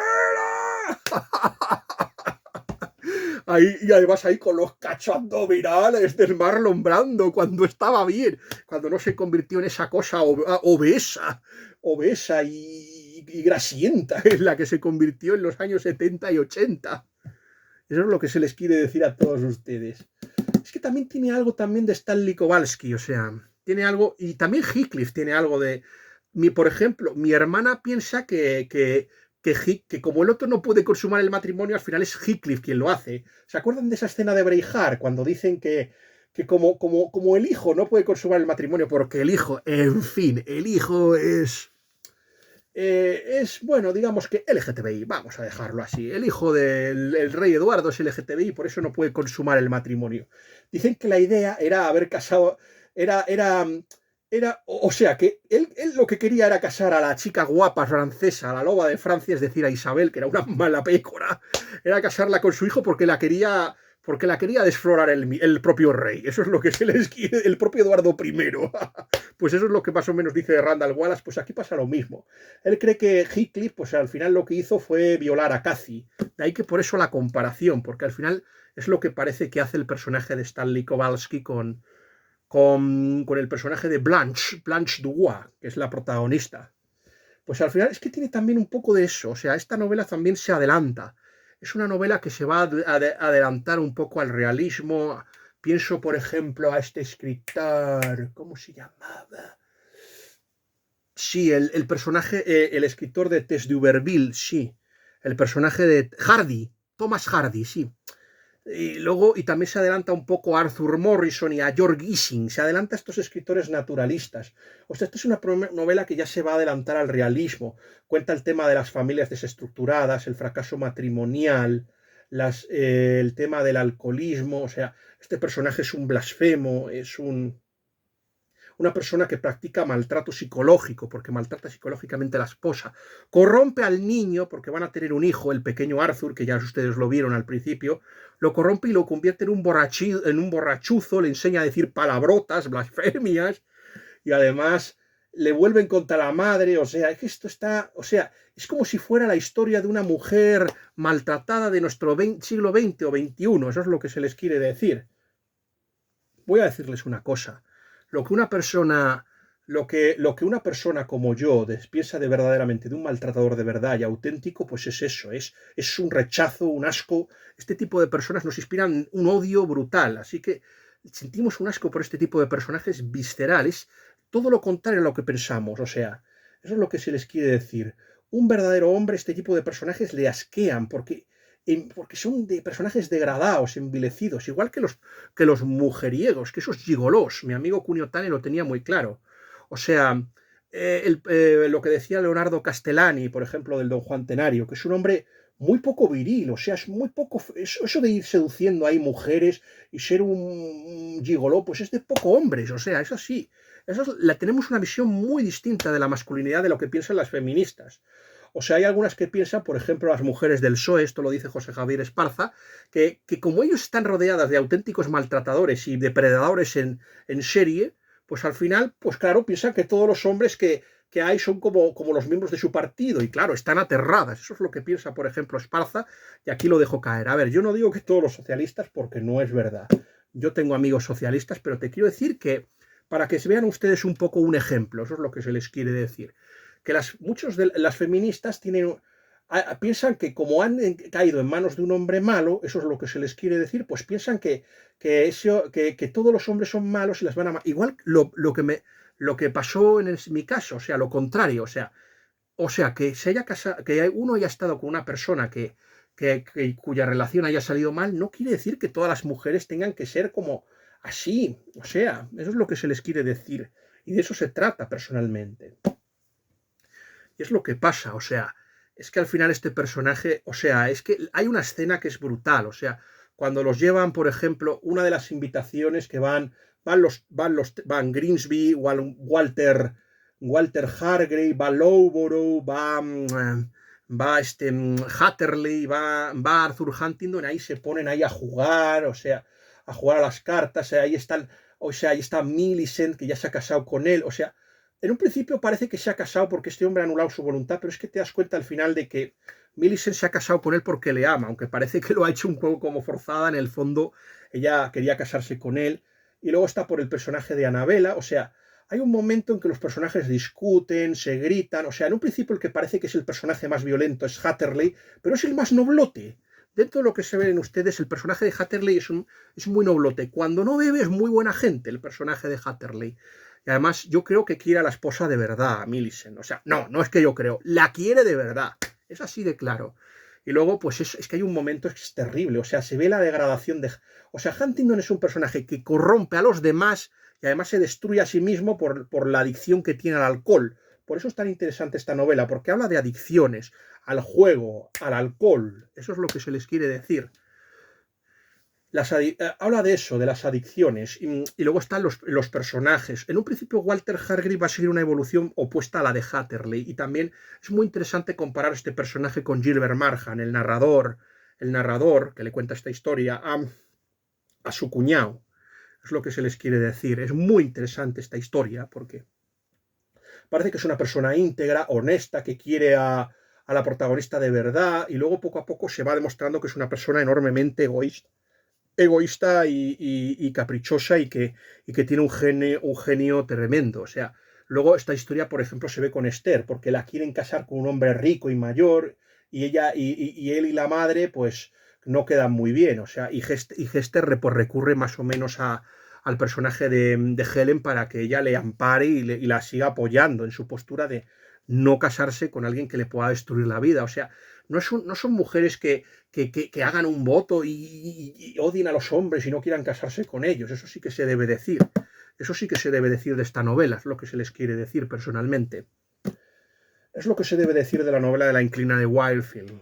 Y además ahí con los cachos abdominales del Marlon Brando cuando estaba bien, cuando no se convirtió en esa cosa obesa y y grasienta en la que se convirtió en los años 70 y 80. Eso es lo que se les quiere decir a todos ustedes. Es que también tiene algo también de Stanley Kowalski, o sea, tiene algo, y también Heathcliff tiene algo de... por ejemplo, mi hermana piensa que como el otro no puede consumar el matrimonio, al final es Heathcliff quien lo hace. ¿Se acuerdan de esa escena de Braveheart cuando dicen que como el hijo no puede consumar el matrimonio porque el hijo, en fin, el hijo es, bueno, digamos que LGTBI, vamos a dejarlo así. El hijo del rey Eduardo es LGTBI y por eso no puede consumar el matrimonio. Dicen que la idea era haber casado, o sea, que él lo que quería era casar a la chica guapa francesa, a la loba de Francia, es decir, a Isabel, que era una mala pécora, era casarla con su hijo porque la quería desflorar el propio rey. Eso es lo que se les quiere, el propio Eduardo I. Pues eso es lo que más o menos dice Randall Wallace. Pues aquí pasa lo mismo. Él cree que Heathcliff, pues al final lo que hizo fue violar a Cathy. De ahí que por eso la comparación, porque al final es lo que parece que hace el personaje de Stanley Kowalski con el personaje de Blanche Dubois, que es la protagonista. Pues al final es que tiene también un poco de eso. O sea, esta novela también se adelanta. Es una novela que se va a adelantar un poco al realismo. Pienso, por ejemplo, a este escritor, ¿cómo se llamaba? Sí, el personaje, el escritor de Tess de Uberville, sí. El personaje de Hardy, Thomas Hardy, sí. Y también se adelanta un poco a Arthur Morrison y a George Gissing, se adelanta a estos escritores naturalistas. O sea, esta es una novela que ya se va a adelantar al realismo. Cuenta el tema de las familias desestructuradas, el fracaso matrimonial, el tema del alcoholismo. O sea, este personaje es un blasfemo, es una persona que practica maltrato psicológico, porque maltrata psicológicamente a la esposa, corrompe al niño, porque van a tener un hijo, el pequeño Arthur, que ya ustedes lo vieron al principio, lo corrompe y lo convierte en un borrachuzo, le enseña a decir palabrotas, blasfemias, y además le vuelven contra la madre. O sea, es que esto está, o sea, es como si fuera la historia de una mujer maltratada de nuestro siglo XX o XXI, eso es lo que se les quiere decir. Voy a decirles una cosa. Lo que una persona como yo piensa de verdaderamente de un maltratador de verdad y auténtico, pues es eso, es un rechazo, un asco. Este tipo de personas nos inspiran un odio brutal, así que sentimos un asco por este tipo de personajes viscerales, todo lo contrario a lo que pensamos. O sea, eso es lo que se les quiere decir. Un verdadero hombre, este tipo de personajes le asquean porque son de personajes degradados, envilecidos, igual que los mujeriegos, que esos gigolós. Mi amigo Cuneo Tane lo tenía muy claro. O sea, lo que decía Leonardo Castellani, por ejemplo, del Don Juan Tenario, que es un hombre muy poco viril. O sea, es muy poco... Eso de ir seduciendo ahí mujeres y ser un gigoló, pues es de poco hombres. O sea, es así. Tenemos una visión muy distinta de la masculinidad de lo que piensan las feministas. O sea, hay algunas que piensan, por ejemplo, las mujeres del PSOE, esto lo dice José Javier Esparza, que como ellos están rodeadas de auténticos maltratadores y depredadores en serie, pues al final, pues claro, piensan que todos los hombres que hay son como los miembros de su partido, y claro, están aterradas. Eso es lo que piensa, por ejemplo, Esparza, y aquí lo dejo caer. A ver, yo no digo que todos los socialistas, porque no es verdad. Yo tengo amigos socialistas, pero te quiero decir que para que se vean ustedes un poco un ejemplo, eso es lo que se les quiere decir. Que muchos de las feministas piensan que como han caído en manos de un hombre malo, eso es lo que se les quiere decir, pues piensan que todos los hombres son malos y las van a... Igual lo que pasó en mi caso, o sea, lo contrario, o sea que que uno haya estado con una persona cuya relación haya salido mal, no quiere decir que todas las mujeres tengan que ser como así. O sea, eso es lo que se les quiere decir. Y de eso se trata personalmente. Y es lo que pasa, o sea, es que al final este personaje, o sea, es que hay una escena que es brutal. O sea, cuando los llevan, por ejemplo, una de las invitaciones que van Grimsby, Walter Hargrave, va Loughborough, va Hatterley, va Arthur Huntington, ahí se ponen ahí a jugar, o sea, a jugar a las cartas, ahí está Millicent, que ya se ha casado con él. O sea, en un principio parece que se ha casado porque este hombre ha anulado su voluntad, pero es que te das cuenta al final de que Millicent se ha casado con él porque le ama, aunque parece que lo ha hecho un poco como forzada. En el fondo ella quería casarse con él. Y luego está por el personaje de Annabella. O sea, hay un momento en que los personajes discuten, se gritan, o sea, en un principio el que parece que es el personaje más violento es Hatterley, pero es el más noblote. Dentro de lo que se ven ustedes, el personaje de Hatterley es muy noblote. Cuando no bebe es muy buena gente el personaje de Hatterley. Y además yo creo que quiere a la esposa de verdad, a Millicent. O sea, no es que yo creo, la quiere de verdad. Es así de claro. Y luego, pues es que hay un momento que es terrible. O sea, se ve la degradación de... O sea, Huntingdon es un personaje que corrompe a los demás y además se destruye a sí mismo por la adicción que tiene al alcohol. Por eso es tan interesante esta novela, porque habla de adicciones, al juego, al alcohol. Eso es lo que se les quiere decir. Habla de eso, de las adicciones, y luego están los personajes. En un principio Walter Hargrave va a seguir una evolución opuesta a la de Hatterley, y también es muy interesante comparar este personaje con Gilbert Marhan, el narrador que le cuenta esta historia a su cuñado. Es lo que se les quiere decir. Es muy interesante esta historia, porque parece que es una persona íntegra, honesta, que quiere a la protagonista de verdad, y luego poco a poco se va demostrando que es una persona enormemente egoísta y caprichosa y que tiene un genio tremendo. O sea, luego esta historia, por ejemplo, se ve con Esther, porque la quieren casar con un hombre rico y mayor, y ella y él y la madre, pues no quedan muy bien. O sea, y Hester pues, recurre más o menos al personaje de Helen para que ella le ampare y la siga apoyando en su postura de no casarse con alguien que le pueda destruir la vida. O sea, no son mujeres que hagan un voto y odien a los hombres y no quieran casarse con ellos. Eso sí que se debe decir. Eso sí que se debe decir de esta novela, es lo que se les quiere decir personalmente. Es lo que se debe decir de la novela de la inclina de Wildfield.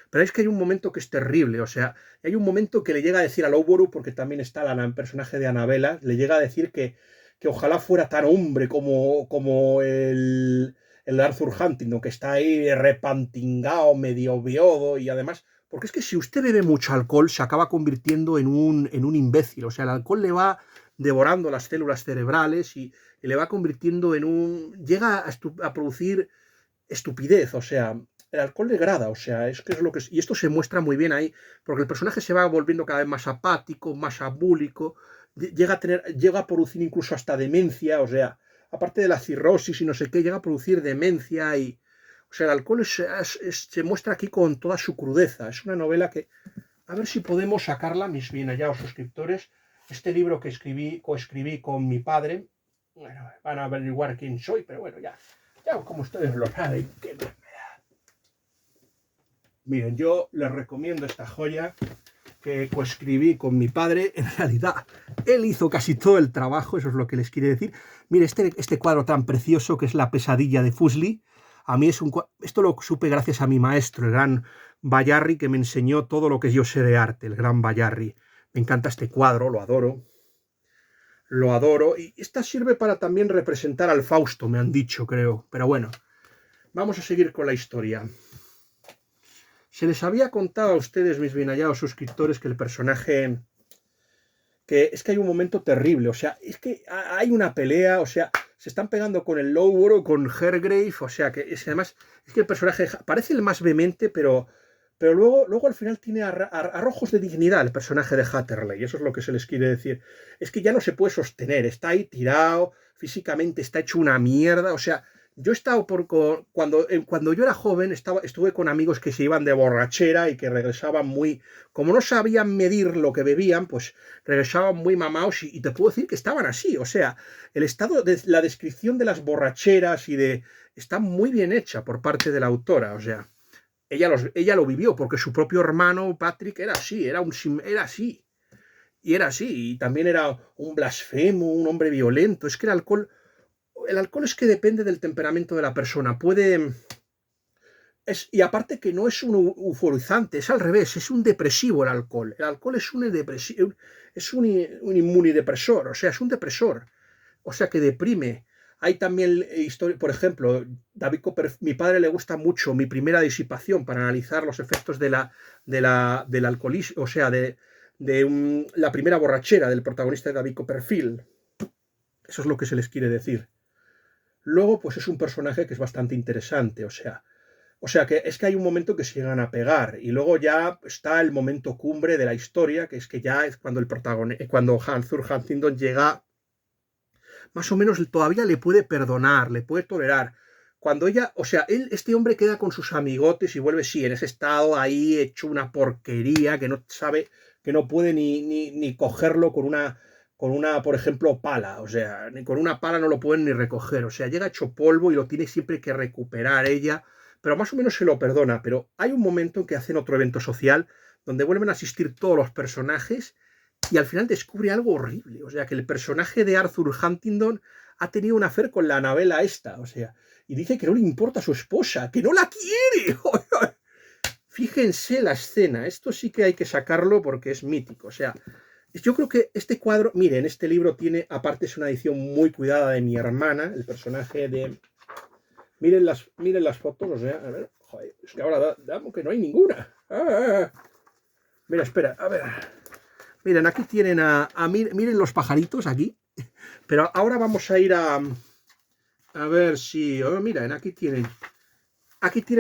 Pero es que hay un momento que es terrible, o sea, hay un momento que le llega a decir a Lowborough, porque también está el personaje de Annabella, le llega a decir que ojalá fuera tan hombre como el Arthur Huntington, que está ahí repantingado, medio viodo, y además, porque es que si usted bebe mucho alcohol, se acaba convirtiendo en un imbécil, o sea, el alcohol le va devorando las células cerebrales y le va convirtiendo llega a producir estupidez, o sea, el alcohol degrada, o sea, es que es lo que es, y esto se muestra muy bien ahí, porque el personaje se va volviendo cada vez más apático, más abúlico, llega a producir incluso hasta demencia, o sea, aparte de la cirrosis y no sé qué, llega a producir demencia y, o sea, el alcohol se muestra aquí con toda su crudeza. Es una novela que, a ver si podemos sacarla, mis bien hallados suscriptores, este libro que coescribí con mi padre, bueno, van a averiguar quién soy, pero bueno, ya como ustedes lo saben, que miren, yo les recomiendo esta joya que coescribí con mi padre. En realidad, él hizo casi todo el trabajo, eso es lo que les quiere decir. Mire, este cuadro tan precioso que es La pesadilla de Fuseli, a mí esto lo supe gracias a mi maestro, el gran Bayarri, que me enseñó todo lo que yo sé de arte, el gran Bayarri. Me encanta este cuadro, lo adoro. Lo adoro. Y esta sirve para también representar al Fausto, me han dicho, creo. Pero bueno, vamos a seguir con la historia. Se les había contado a ustedes, mis bien hallados suscriptores, que el personaje... que es que hay un momento terrible, o sea, es que hay una pelea, o sea, se están pegando con el Lowborough, con Hargrave, o sea, además es que el personaje parece el más vehemente, pero luego al final tiene arrojos de dignidad el personaje de Hatterley, eso es lo que se les quiere decir. Es que ya no se puede sostener, está ahí tirado, físicamente está hecho una mierda, o sea, yo he estado cuando yo era joven, estuve con amigos que se iban de borrachera y que regresaban como no sabían medir lo que bebían, pues regresaban muy mamados y te puedo decir que estaban así, o sea, la descripción de las borracheras está muy bien hecha por parte de la autora, o sea, ella lo vivió porque su propio hermano Patrick era así, era así, y era así, y también era un blasfemo, un hombre violento, es que el alcohol es que depende del temperamento de la persona. Y aparte que no es un euforizante, es al revés, es un depresivo el alcohol. El alcohol es un inmunidepresor, o sea, es un depresor. O sea, que deprime. Hay también historia, por ejemplo, mi padre le gusta mucho Mi primera disipación para analizar los efectos del alcoholismo, o sea, la primera borrachera del protagonista de David Copperfield. Eso es lo que se les quiere decir. Luego, pues es un personaje que es bastante interesante, o sea que es que hay un momento que se llegan a pegar y luego ya está el momento cumbre de la historia, que es que ya es cuando cuando Arthur Huntington llega, más o menos todavía le puede perdonar, le puede tolerar. Cuando ella, o sea, este hombre queda con sus amigotes y vuelve, sí, en ese estado ahí hecho una porquería, que no sabe, que no puede ni cogerlo con una, por ejemplo, pala, o sea, ni con una pala no lo pueden ni recoger, o sea, llega hecho polvo y lo tiene siempre que recuperar ella, pero más o menos se lo perdona, pero hay un momento en que hacen otro evento social donde vuelven a asistir todos los personajes y al final descubre algo horrible, o sea, que el personaje de Arthur Huntington ha tenido un affair con la Anabela esta, o sea, y dice que no le importa a su esposa, que no la quiere. Fíjense la escena, esto sí que hay que sacarlo porque es mítico, o sea, yo creo que este cuadro, miren, este libro tiene, aparte es una edición muy cuidada de mi hermana, el personaje de... Miren las fotos, o sea, a ver, joder, es que ahora damos que no hay ninguna. Mira, espera, a ver. Miren, aquí tienen miren los pajaritos aquí, pero ahora vamos a ir a ver si, miren, aquí tienen,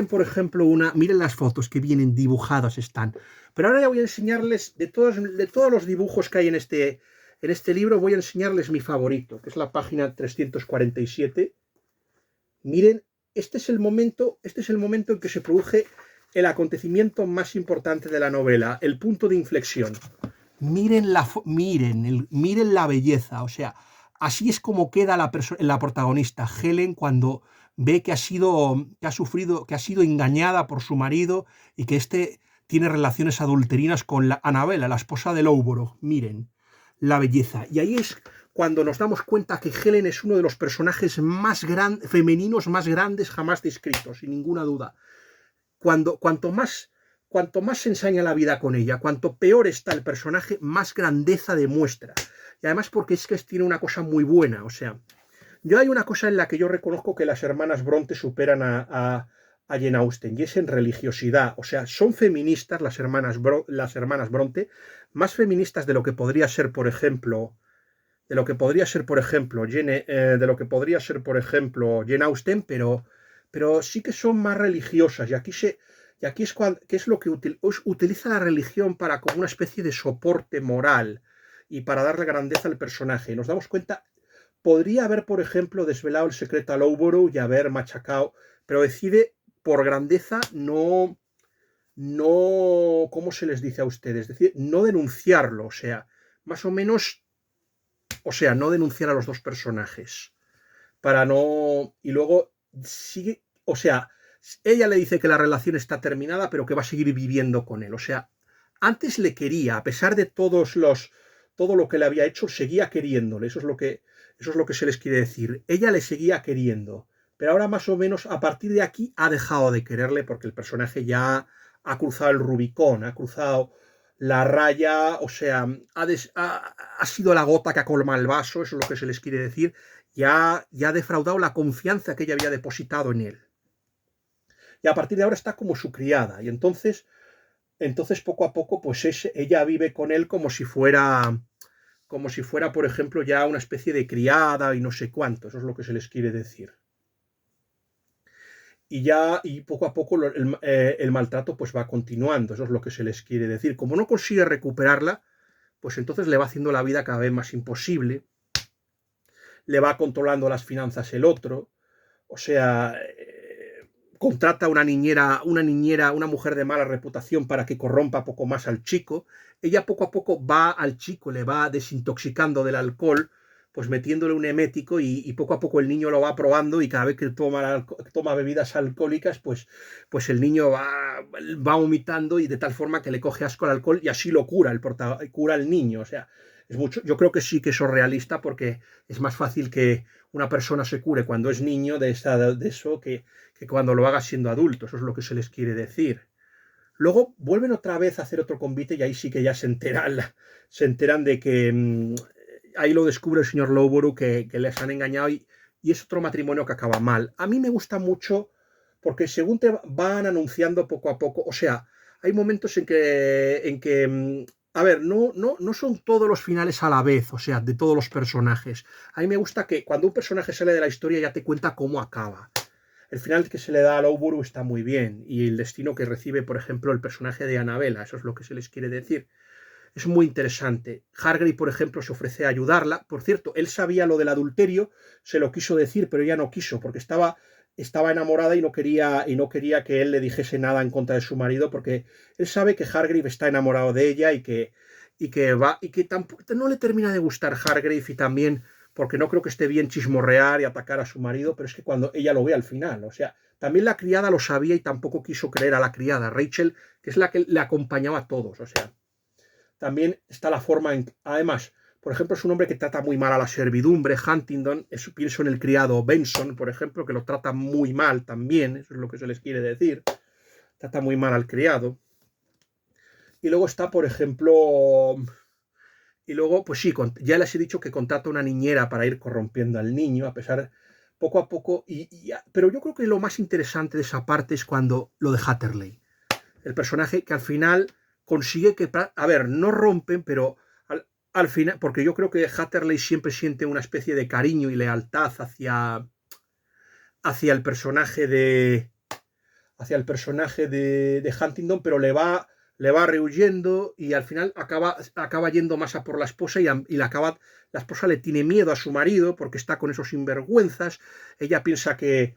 por ejemplo, miren las fotos que vienen dibujadas están. Pero ahora ya voy a enseñarles, de todos los dibujos que hay en este libro, voy a enseñarles mi favorito, que es la página 347. Miren, este es el momento en que se produce el acontecimiento más importante de la novela, el punto de inflexión. Miren la belleza, o sea, así es como queda la protagonista, Helen, cuando ve que ha sufrido, que ha sido engañada por su marido y que éste tiene relaciones adulterinas con la Annabella, la esposa de Loughborough. Miren la belleza. Y ahí es cuando nos damos cuenta que Helen es uno de los personajes femeninos más grandes jamás descritos, sin ninguna duda. Cuanto más se ensaña la vida con ella, cuanto peor está el personaje, más grandeza demuestra. Y además porque es que tiene una cosa muy buena, o sea, hay una cosa en la que yo reconozco que las hermanas Bronte superan a Jane Austen, y es en religiosidad. O sea, son feministas las hermanas Bronte, más feministas de lo que podría ser, por ejemplo, Jane Austen, pero sí que son más religiosas, y aquí es lo que utiliza la religión como una especie de soporte moral y para darle grandeza al personaje. Nos damos cuenta, podría haber, por ejemplo, desvelado el secreto a Loughborough y haber machacado, pero decide por grandeza no, ¿cómo se les dice a ustedes? Es decir, no denunciarlo, o sea, más o menos, o sea, no denunciar a los dos personajes, para no... Y luego sigue, o sea, ella le dice que la relación está terminada, pero que va a seguir viviendo con él, o sea, antes le quería, a pesar de todo lo que le había hecho, seguía queriéndole, eso es lo que se les quiere decir, ella le seguía queriendo, pero ahora más o menos a partir de aquí ha dejado de quererle porque el personaje ya ha cruzado el Rubicón, ha cruzado la raya, o sea, ha sido la gota que ha colmado el vaso, eso es lo que se les quiere decir, ya ha defraudado la confianza que ella había depositado en él. Y a partir de ahora está como su criada, y entonces poco a poco, pues ella vive con él como si fuera, por ejemplo, ya una especie de criada y no sé cuánto, eso es lo que se les quiere decir. Y poco a poco el maltrato pues va continuando, eso es lo que se les quiere decir. Como no consigue recuperarla, pues entonces le va haciendo la vida cada vez más imposible, le va controlando las finanzas el otro, o sea, contrata a una mujer de mala reputación para que corrompa poco más al chico. Ella poco a poco va al chico, le va desintoxicando del alcohol, pues metiéndole un emético y poco a poco el niño lo va probando y cada vez que toma bebidas alcohólicas, pues el niño va vomitando y de tal forma que le coge asco al alcohol y así lo cura el niño. O sea, yo creo que sí que eso es realista porque es más fácil que una persona se cure cuando es niño de eso que cuando lo haga siendo adulto, eso es lo que se les quiere decir. Luego vuelven otra vez a hacer otro convite y ahí sí que ya se enteran de que ahí lo descubre el señor Loughborough que les han engañado y es otro matrimonio que acaba mal. A mí me gusta mucho porque según te van anunciando poco a poco, o sea, hay momentos en que a ver, no son todos los finales a la vez, o sea, de todos los personajes. A mí me gusta que cuando un personaje sale de la historia ya te cuenta cómo acaba. El final que se le da a Loughborough está muy bien y el destino que recibe, por ejemplo, el personaje de Annabella, eso es lo que se les quiere decir. es muy interesante. Hargrave, por ejemplo, se ofrece a ayudarla. Por cierto, él sabía lo del adulterio, se lo quiso decir, pero ella no quiso, porque estaba enamorada y no quería que él le dijese nada en contra de su marido, porque él sabe que Hargrave está enamorado de ella y que tampoco no le termina de gustar Hargrave, y también porque no creo que esté bien chismorrear y atacar a su marido, pero es que cuando ella lo ve al final, o sea, también la criada lo sabía y tampoco quiso creer a la criada, Rachel, que es la que le acompañaba a todos, o sea, también está la forma en... Además, por ejemplo, es un hombre que trata muy mal a la servidumbre, Huntingdon, pienso en el criado Benson, por ejemplo, que lo trata muy mal también, eso es lo que se les quiere decir, trata muy mal al criado. Y luego está, por ejemplo, y luego, pues sí, ya les he dicho que contrata una niñera para ir corrompiendo al niño, a pesar, poco a poco, pero yo creo que lo más interesante de esa parte es cuando lo de Hatterley, el personaje que al final consigue que, a ver, no rompen, pero al final, porque yo creo que Hatterley siempre siente una especie de cariño y lealtad hacia el personaje de Huntingdon, pero le va rehuyendo y al final acaba yendo más a por la esposa la esposa le tiene miedo a su marido porque está con esos sinvergüenzas. Ella piensa que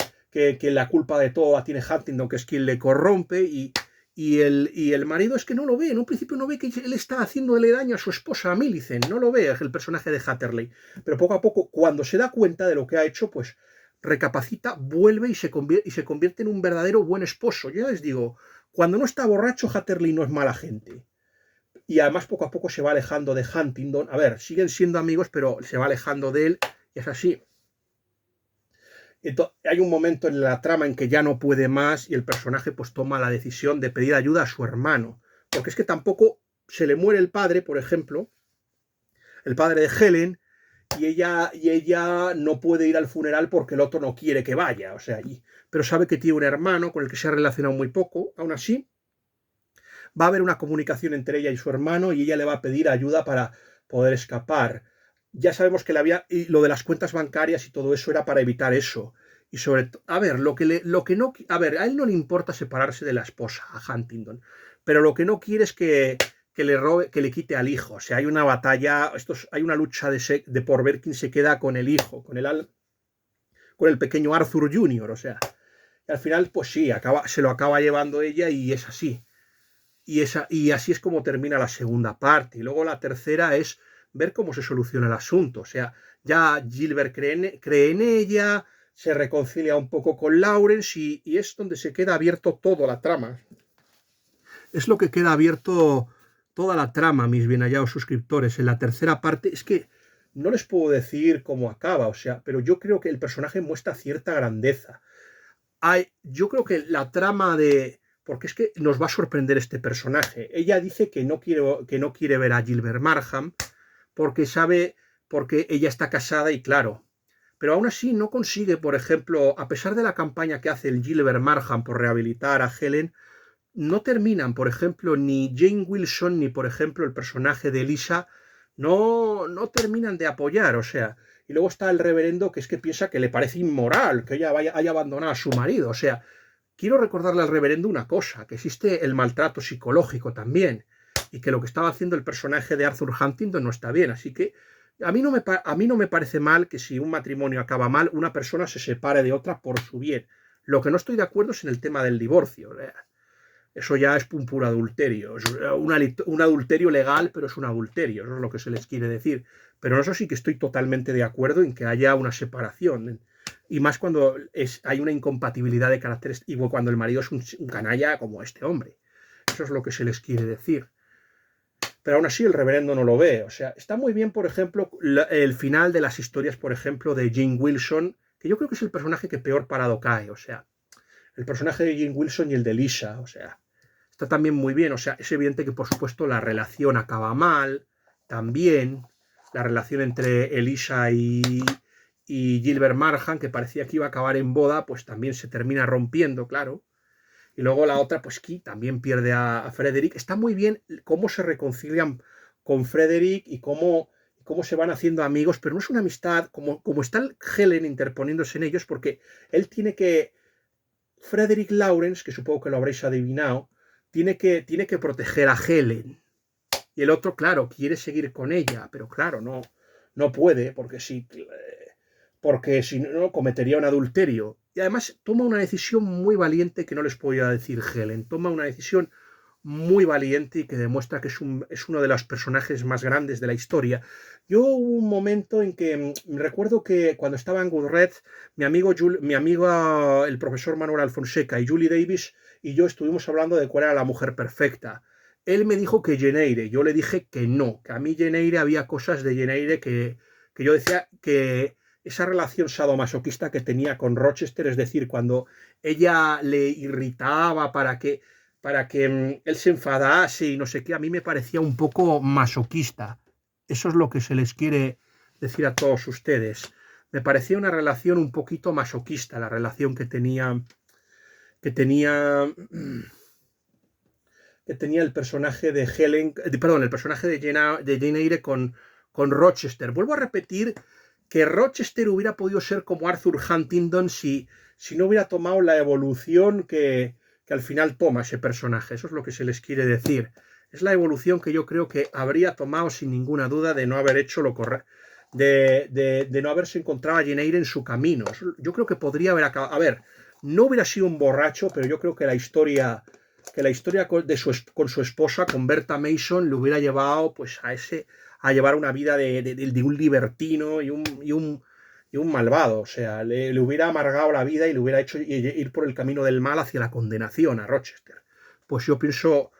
la culpa de todo la tiene Huntingdon, que es quien le corrompe, y el marido es que no lo ve. En un principio no ve que él está haciéndole daño a su esposa, a Millicent. No lo ve, es el personaje de Hatterley. Pero poco a poco, cuando se da cuenta de lo que ha hecho, pues recapacita, vuelve y se convierte en un verdadero buen esposo. Yo les digo, cuando no está borracho, Hatterley no es mala gente. Y además poco a poco se va alejando de Huntingdon. A ver, siguen siendo amigos, pero se va alejando de él. Y es así. Entonces, hay un momento en la trama en que ya no puede más y el personaje pues toma la decisión de pedir ayuda a su hermano. Porque es que tampoco se le muere el padre, por ejemplo, el padre de Helen, y ella no puede ir al funeral porque el otro no quiere que vaya, o sea, pero sabe que tiene un hermano con el que se ha relacionado muy poco. Aún así, va a haber una comunicación entre ella y su hermano y ella le va a pedir ayuda para poder escapar. Ya sabemos que y lo de las cuentas bancarias y todo eso era para evitar eso. Y sobre todo, a ver, a ver, a él no le importa separarse de la esposa, a Huntingdon, pero lo que no quiere es que le robe, que le quite al hijo. O sea, hay una batalla, hay una lucha de por ver quién se queda con el hijo, con el pequeño Arthur Jr., o sea. Y al final, pues sí, se lo acaba llevando ella y es así. Y así es como termina la segunda parte. Y luego la tercera es ver cómo se soluciona el asunto. O sea, ya Gilbert cree en ella, se reconcilia un poco con Lawrence y es donde se queda abierto toda la trama. Es lo que queda abierto toda la trama, mis bien hallados suscriptores. En la tercera parte es que no les puedo decir cómo acaba, o sea, pero yo creo que el personaje muestra cierta grandeza. Yo creo que la trama porque es que nos va a sorprender este personaje. Ella dice que no quiere ver a Gilbert Markham porque ella está casada y claro. Pero aún así no consigue, por ejemplo, a pesar de la campaña que hace el Gilbert Markham por rehabilitar a Helen, no terminan, por ejemplo, ni Jane Wilson ni, por ejemplo, el personaje de Elisa, no terminan de apoyar, o sea. Y luego está el reverendo que es que piensa que le parece inmoral que ella haya abandonado a su marido, o sea. Quiero recordarle al reverendo una cosa, que existe el maltrato psicológico también, y que lo que estaba haciendo el personaje de Arthur Huntington no está bien, así que a mí no me parece mal que si un matrimonio acaba mal, una persona se separe de otra por su bien. Lo que no estoy de acuerdo es en el tema del divorcio. Eso ya es un puro adulterio. Es un adulterio legal, pero es un adulterio, eso es lo que se les quiere decir. Pero en eso sí que estoy totalmente de acuerdo en que haya una separación. Y más cuando hay una incompatibilidad de caracteres, y cuando el marido es un canalla como este hombre. Eso es lo que se les quiere decir. Pero aún así el reverendo no lo ve. O sea, está muy bien, por ejemplo, el final de las historias, por ejemplo, de Jane Wilson, que yo creo que es el personaje que peor parado cae. O sea, el personaje de Jane Wilson y el de Lisa. O sea, está también muy bien. O sea, es evidente que, por supuesto, la relación acaba mal. También la relación entre Elisa y Gilbert Markham, que parecía que iba a acabar en boda, pues también se termina rompiendo, claro. Y luego la otra, pues que también pierde a Frederick. Está muy bien cómo se reconcilian con Frederick y cómo se van haciendo amigos, pero no es una amistad como está Helen interponiéndose en ellos, porque él tiene que... Frederick Lawrence, que supongo que lo habréis adivinado, tiene que proteger a Helen. y el otro, claro, quiere seguir con ella, pero claro, no puede, porque si no cometería un adulterio. Y además toma una decisión muy valiente que no les podía decir Helen. Toma una decisión muy valiente y que demuestra que es uno de los personajes más grandes de la historia. Yo hubo un momento en que recuerdo que cuando estaba en Goodreads, mi amigo el profesor Manuel Alfonseca y Julie Davis y yo estuvimos hablando de cuál era la mujer perfecta. Él me dijo que Jane Eyre, yo le dije que no, que a mí Jane Eyre había cosas de Jane Eyre que yo decía que esa relación sadomasoquista que tenía con Rochester, es decir, cuando ella le irritaba para que él se enfadase y no sé qué, a mí me parecía un poco masoquista. Eso es lo que se les quiere decir a todos ustedes. Me parecía una relación un poquito masoquista, la relación que tenía el personaje de el personaje de Jane Eyre con Rochester. Vuelvo a repetir que Rochester hubiera podido ser como Arthur Huntington si no hubiera tomado la evolución que al final toma ese personaje. Eso es lo que se les quiere decir. Es la evolución que yo creo que habría tomado sin ninguna duda de no haber hecho lo correcto, de no haberse encontrado a Jane Eyre en su camino. Yo creo que podría haber acabado. A ver, no hubiera sido un borracho, pero yo creo que la historia con su esposa, con Bertha Mason, le hubiera llevado pues a llevar una vida de un libertino y un malvado. O sea, le hubiera amargado la vida y le hubiera hecho ir por el camino del mal hacia la condenación a Rochester. Pues yo pienso,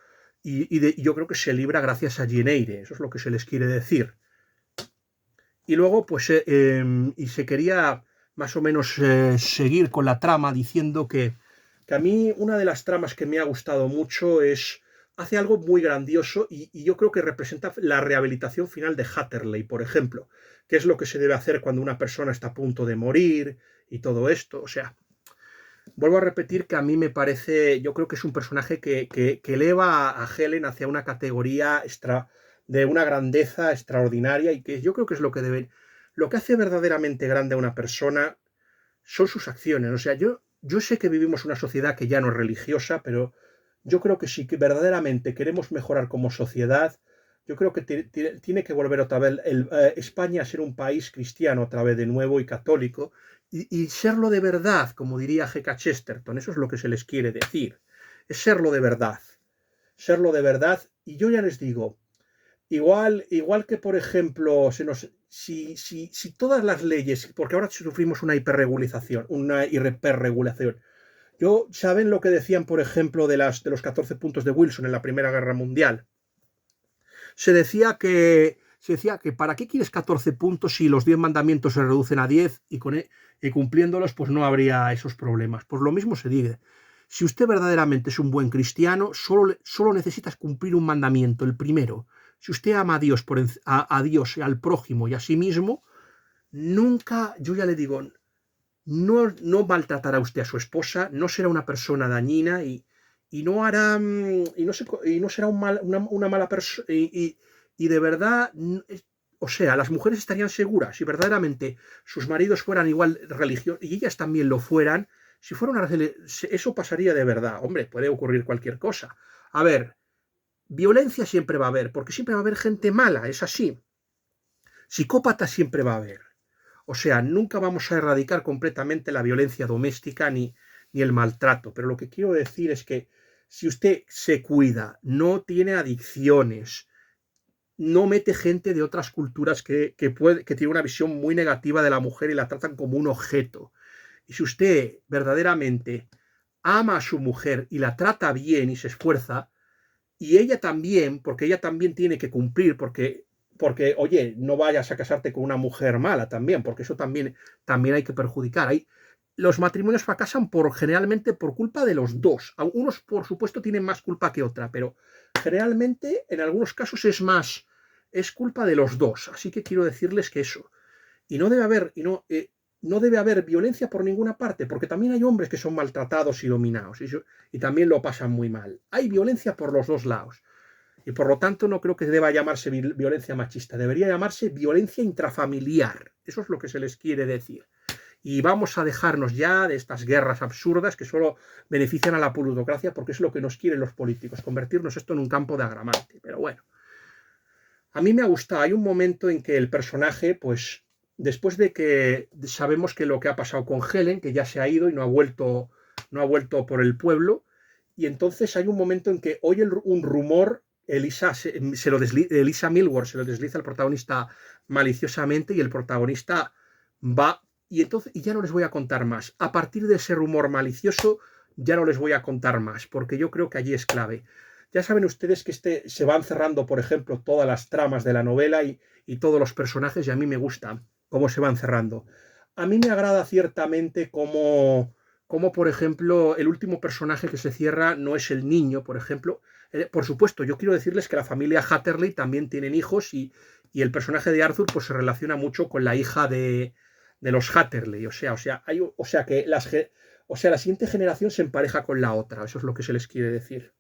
yo creo que se libra gracias a Jane Eyre. Eso es lo que se les quiere decir. Y luego, pues, y se quería más o menos seguir con la trama diciendo que a mí una de las tramas que me ha gustado mucho hace algo muy grandioso y yo creo que representa la rehabilitación final de Hatterley, por ejemplo, que es lo que se debe hacer cuando una persona está a punto de morir y todo esto. O sea, vuelvo a repetir que a mí me parece, yo creo que es un personaje que eleva a Helen hacia una categoría de una grandeza extraordinaria y que yo creo que es lo que hace verdaderamente grande a una persona son sus acciones. O sea, yo sé que vivimos una sociedad que ya no es religiosa, pero yo creo que si verdaderamente queremos mejorar como sociedad, yo creo que tiene que volver otra vez España a ser un país cristiano otra vez de nuevo y católico, y serlo de verdad, como diría G.K. Chesterton. Eso es lo que se les quiere decir, es serlo de verdad. Serlo de verdad, y yo ya les digo, igual que, por ejemplo, si todas las leyes, porque ahora sufrimos una hiperregulación, ¿saben lo que decían, por ejemplo, de los 14 puntos de Wilson en la Primera Guerra Mundial? Se decía que ¿para qué quieres 14 puntos si los 10 mandamientos se reducen a 10 y cumpliéndolos pues no habría esos problemas? Pues lo mismo se dice. Si usted verdaderamente es un buen cristiano, solo necesitas cumplir un mandamiento, el primero. Si usted ama a Dios, a Dios, al prójimo y a sí mismo, nunca, yo ya le digo, no maltratará usted a su esposa, no será una persona dañina y no hará y no será una mala persona y de verdad, o sea, las mujeres estarían seguras si verdaderamente sus maridos fueran igual religiosos y ellas también lo fueran. Si fuera eso pasaría de verdad. Hombre, puede ocurrir cualquier cosa. A ver, violencia siempre va a haber, porque siempre va a haber gente mala, es así. Psicópata siempre va a haber. O sea, nunca vamos a erradicar completamente la violencia doméstica ni el maltrato. Pero lo que quiero decir es que si usted se cuida, no tiene adicciones, no mete gente de otras culturas que tiene una visión muy negativa de la mujer y la tratan como un objeto. Y si usted verdaderamente ama a su mujer y la trata bien y se esfuerza, y ella también, porque ella también tiene que cumplir, porque oye, no vayas a casarte con una mujer mala también, porque eso también hay que perjudicar. Los matrimonios fracasan generalmente por culpa de los dos. Unos, por supuesto, tienen más culpa que otra, pero generalmente, en algunos casos, es culpa de los dos. Así que quiero decirles que eso. Y no debe haber, no debe haber violencia por ninguna parte, porque también hay hombres que son maltratados y dominados, y también lo pasan muy mal. Hay violencia por los dos lados. Y por lo tanto no creo que deba llamarse violencia machista, debería llamarse violencia intrafamiliar. Eso es lo que se les quiere decir. Y vamos a dejarnos ya de estas guerras absurdas que solo benefician a la plutocracia, porque es lo que nos quieren los políticos, convertirnos esto en un campo de agramante. Pero bueno, A mí me ha gustado, hay un momento en que el personaje, pues, después de que sabemos que lo que ha pasado con Helen, que ya se ha ido y no ha vuelto por el pueblo, y entonces hay un momento en que oye un rumor, Elisa Milward se lo desliza al protagonista maliciosamente y el protagonista va, y ya no les voy a contar más. A partir de ese rumor malicioso ya no les voy a contar más, porque yo creo que allí es clave. Ya saben ustedes que se van cerrando, por ejemplo, todas las tramas de la novela y todos los personajes, y a mí me gusta cómo se van cerrando. A mí me agrada ciertamente cómo, por ejemplo, el último personaje que se cierra no es el niño, por ejemplo. Por supuesto, yo quiero decirles que la familia Hatterley también tienen hijos y el personaje de Arthur pues, se relaciona mucho con la hija de los Hatterley. O sea que la siguiente generación se empareja con la otra. Eso es lo que se les quiere decir.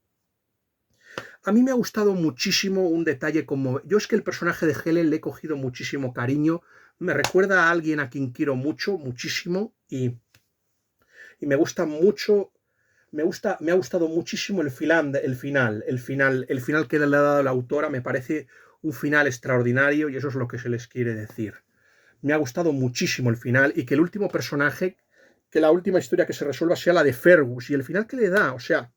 A mí me ha gustado muchísimo un detalle como... Yo es que el personaje de Helen le he cogido muchísimo cariño. Me recuerda a alguien a quien quiero mucho, muchísimo. Y me gusta mucho... Me ha gustado muchísimo el final que le ha dado la autora. Me parece un final extraordinario y eso es lo que se les quiere decir. Me ha gustado muchísimo el final y que el último personaje, que la última historia que se resuelva sea la de Fergus y el final que le da, o sea...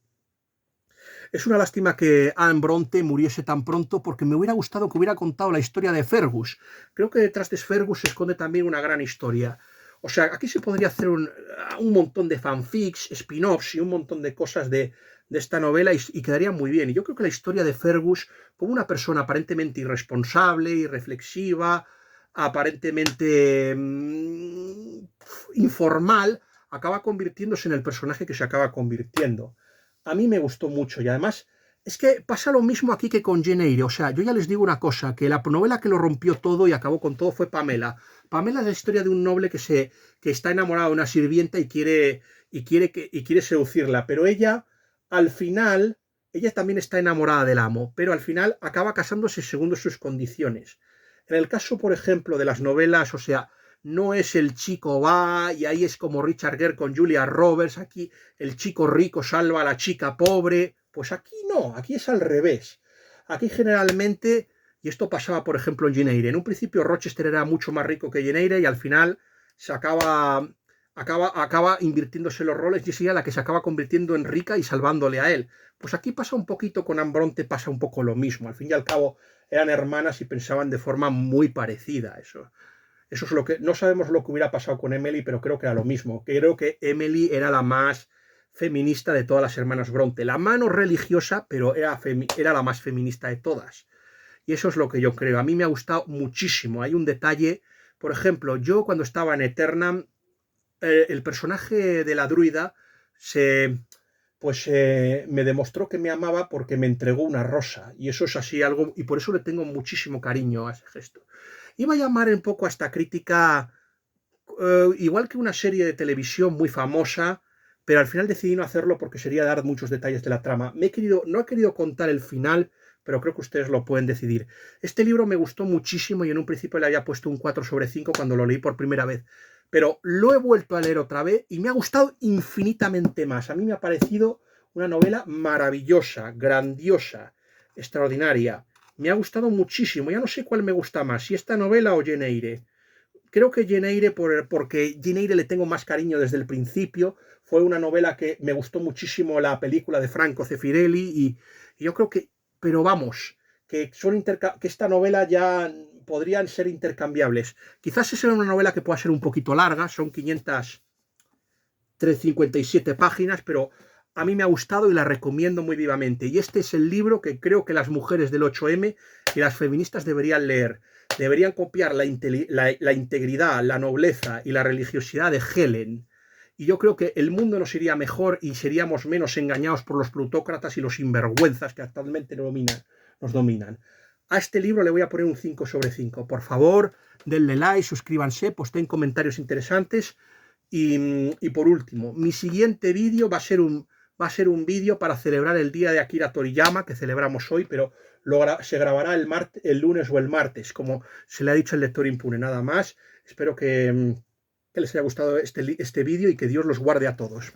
Es una lástima que Anne Bronte muriese tan pronto porque me hubiera gustado que hubiera contado la historia de Fergus. Creo que detrás de Fergus se esconde también una gran historia. O sea, aquí se podría hacer un montón de fanfics, spin-offs y un montón de cosas de esta novela y quedaría muy bien. Y yo creo que la historia de Fergus, como una persona aparentemente irresponsable, irreflexiva, aparentemente informal, acaba convirtiéndose en el personaje que se acaba convirtiendo. A mí me gustó mucho y además es que pasa lo mismo aquí que con Jane Eyre. O sea, yo ya les digo una cosa, que la novela que lo rompió todo y acabó con todo fue Pamela. Pamela es la historia de un noble que está enamorado de una sirvienta y quiere seducirla, pero ella, al final, ella también está enamorada del amo, pero al final acaba casándose según sus condiciones. En el caso, por ejemplo, de las novelas, o sea, no es el chico va y ahí es como Richard Gere con Julia Roberts, aquí el chico rico salva a la chica pobre, pues aquí no, aquí es al revés. Aquí generalmente, y esto pasaba por ejemplo en Jane Eyre, en un principio Rochester era mucho más rico que Jane Eyre y al final se acaba invirtiéndose los roles y es ella la que se acaba convirtiendo en rica y salvándole a él. Pues aquí pasa un poquito con Anne Bronte, pasa un poco lo mismo. Al fin y al cabo eran hermanas y pensaban de forma muy parecida. Eso es lo que... No sabemos lo que hubiera pasado con Emily, pero creo que era lo mismo. Creo que Emily era la más feminista de todas las hermanas Bronte. La mano religiosa, pero era la más feminista de todas. Y eso es lo que yo creo. A mí me ha gustado muchísimo. Hay un detalle, por ejemplo, yo cuando estaba en Eternam, el personaje de la druida me demostró que me amaba porque me entregó una rosa. Y eso es así algo... Y por eso le tengo muchísimo cariño a ese gesto. Iba a llamar un poco a esta crítica igual que una serie de televisión muy famosa, pero al final decidí no hacerlo porque sería dar muchos detalles de la trama. No he querido contar el final, pero creo que ustedes lo pueden decidir. Este libro me gustó muchísimo y en un principio le había puesto un 4/5 cuando lo leí por primera vez, pero lo he vuelto a leer otra vez y me ha gustado infinitamente más. A mí me ha parecido una novela maravillosa, grandiosa, extraordinaria. Me ha gustado muchísimo, ya no sé cuál me gusta más, si esta novela o Jane Eyre. Creo que Jane Eyre, porque Jane Eyre le tengo más cariño desde el principio, fue una novela que me gustó muchísimo la película de Franco Zeffirelli y yo creo que, pero vamos, que esta novela ya podrían ser intercambiables. Quizás sea una novela que pueda ser un poquito larga, son 557 páginas, pero a mí me ha gustado y la recomiendo muy vivamente. Y este es el libro que creo que las mujeres del 8M y las feministas deberían leer. Deberían copiar la integridad, la nobleza y la religiosidad de Helen. Y yo creo que el mundo nos iría mejor y seríamos menos engañados por los plutócratas y los sinvergüenzas que actualmente nos dominan. A este libro le voy a poner un 5/5. Por favor, denle like, suscríbanse, posten comentarios interesantes. Y por último, mi siguiente vídeo va a ser un vídeo para celebrar el día de Akira Toriyama, que celebramos hoy, pero se grabará el lunes o el martes, como se le ha dicho al lector impune. Nada más. Espero que les haya gustado este vídeo y que Dios los guarde a todos.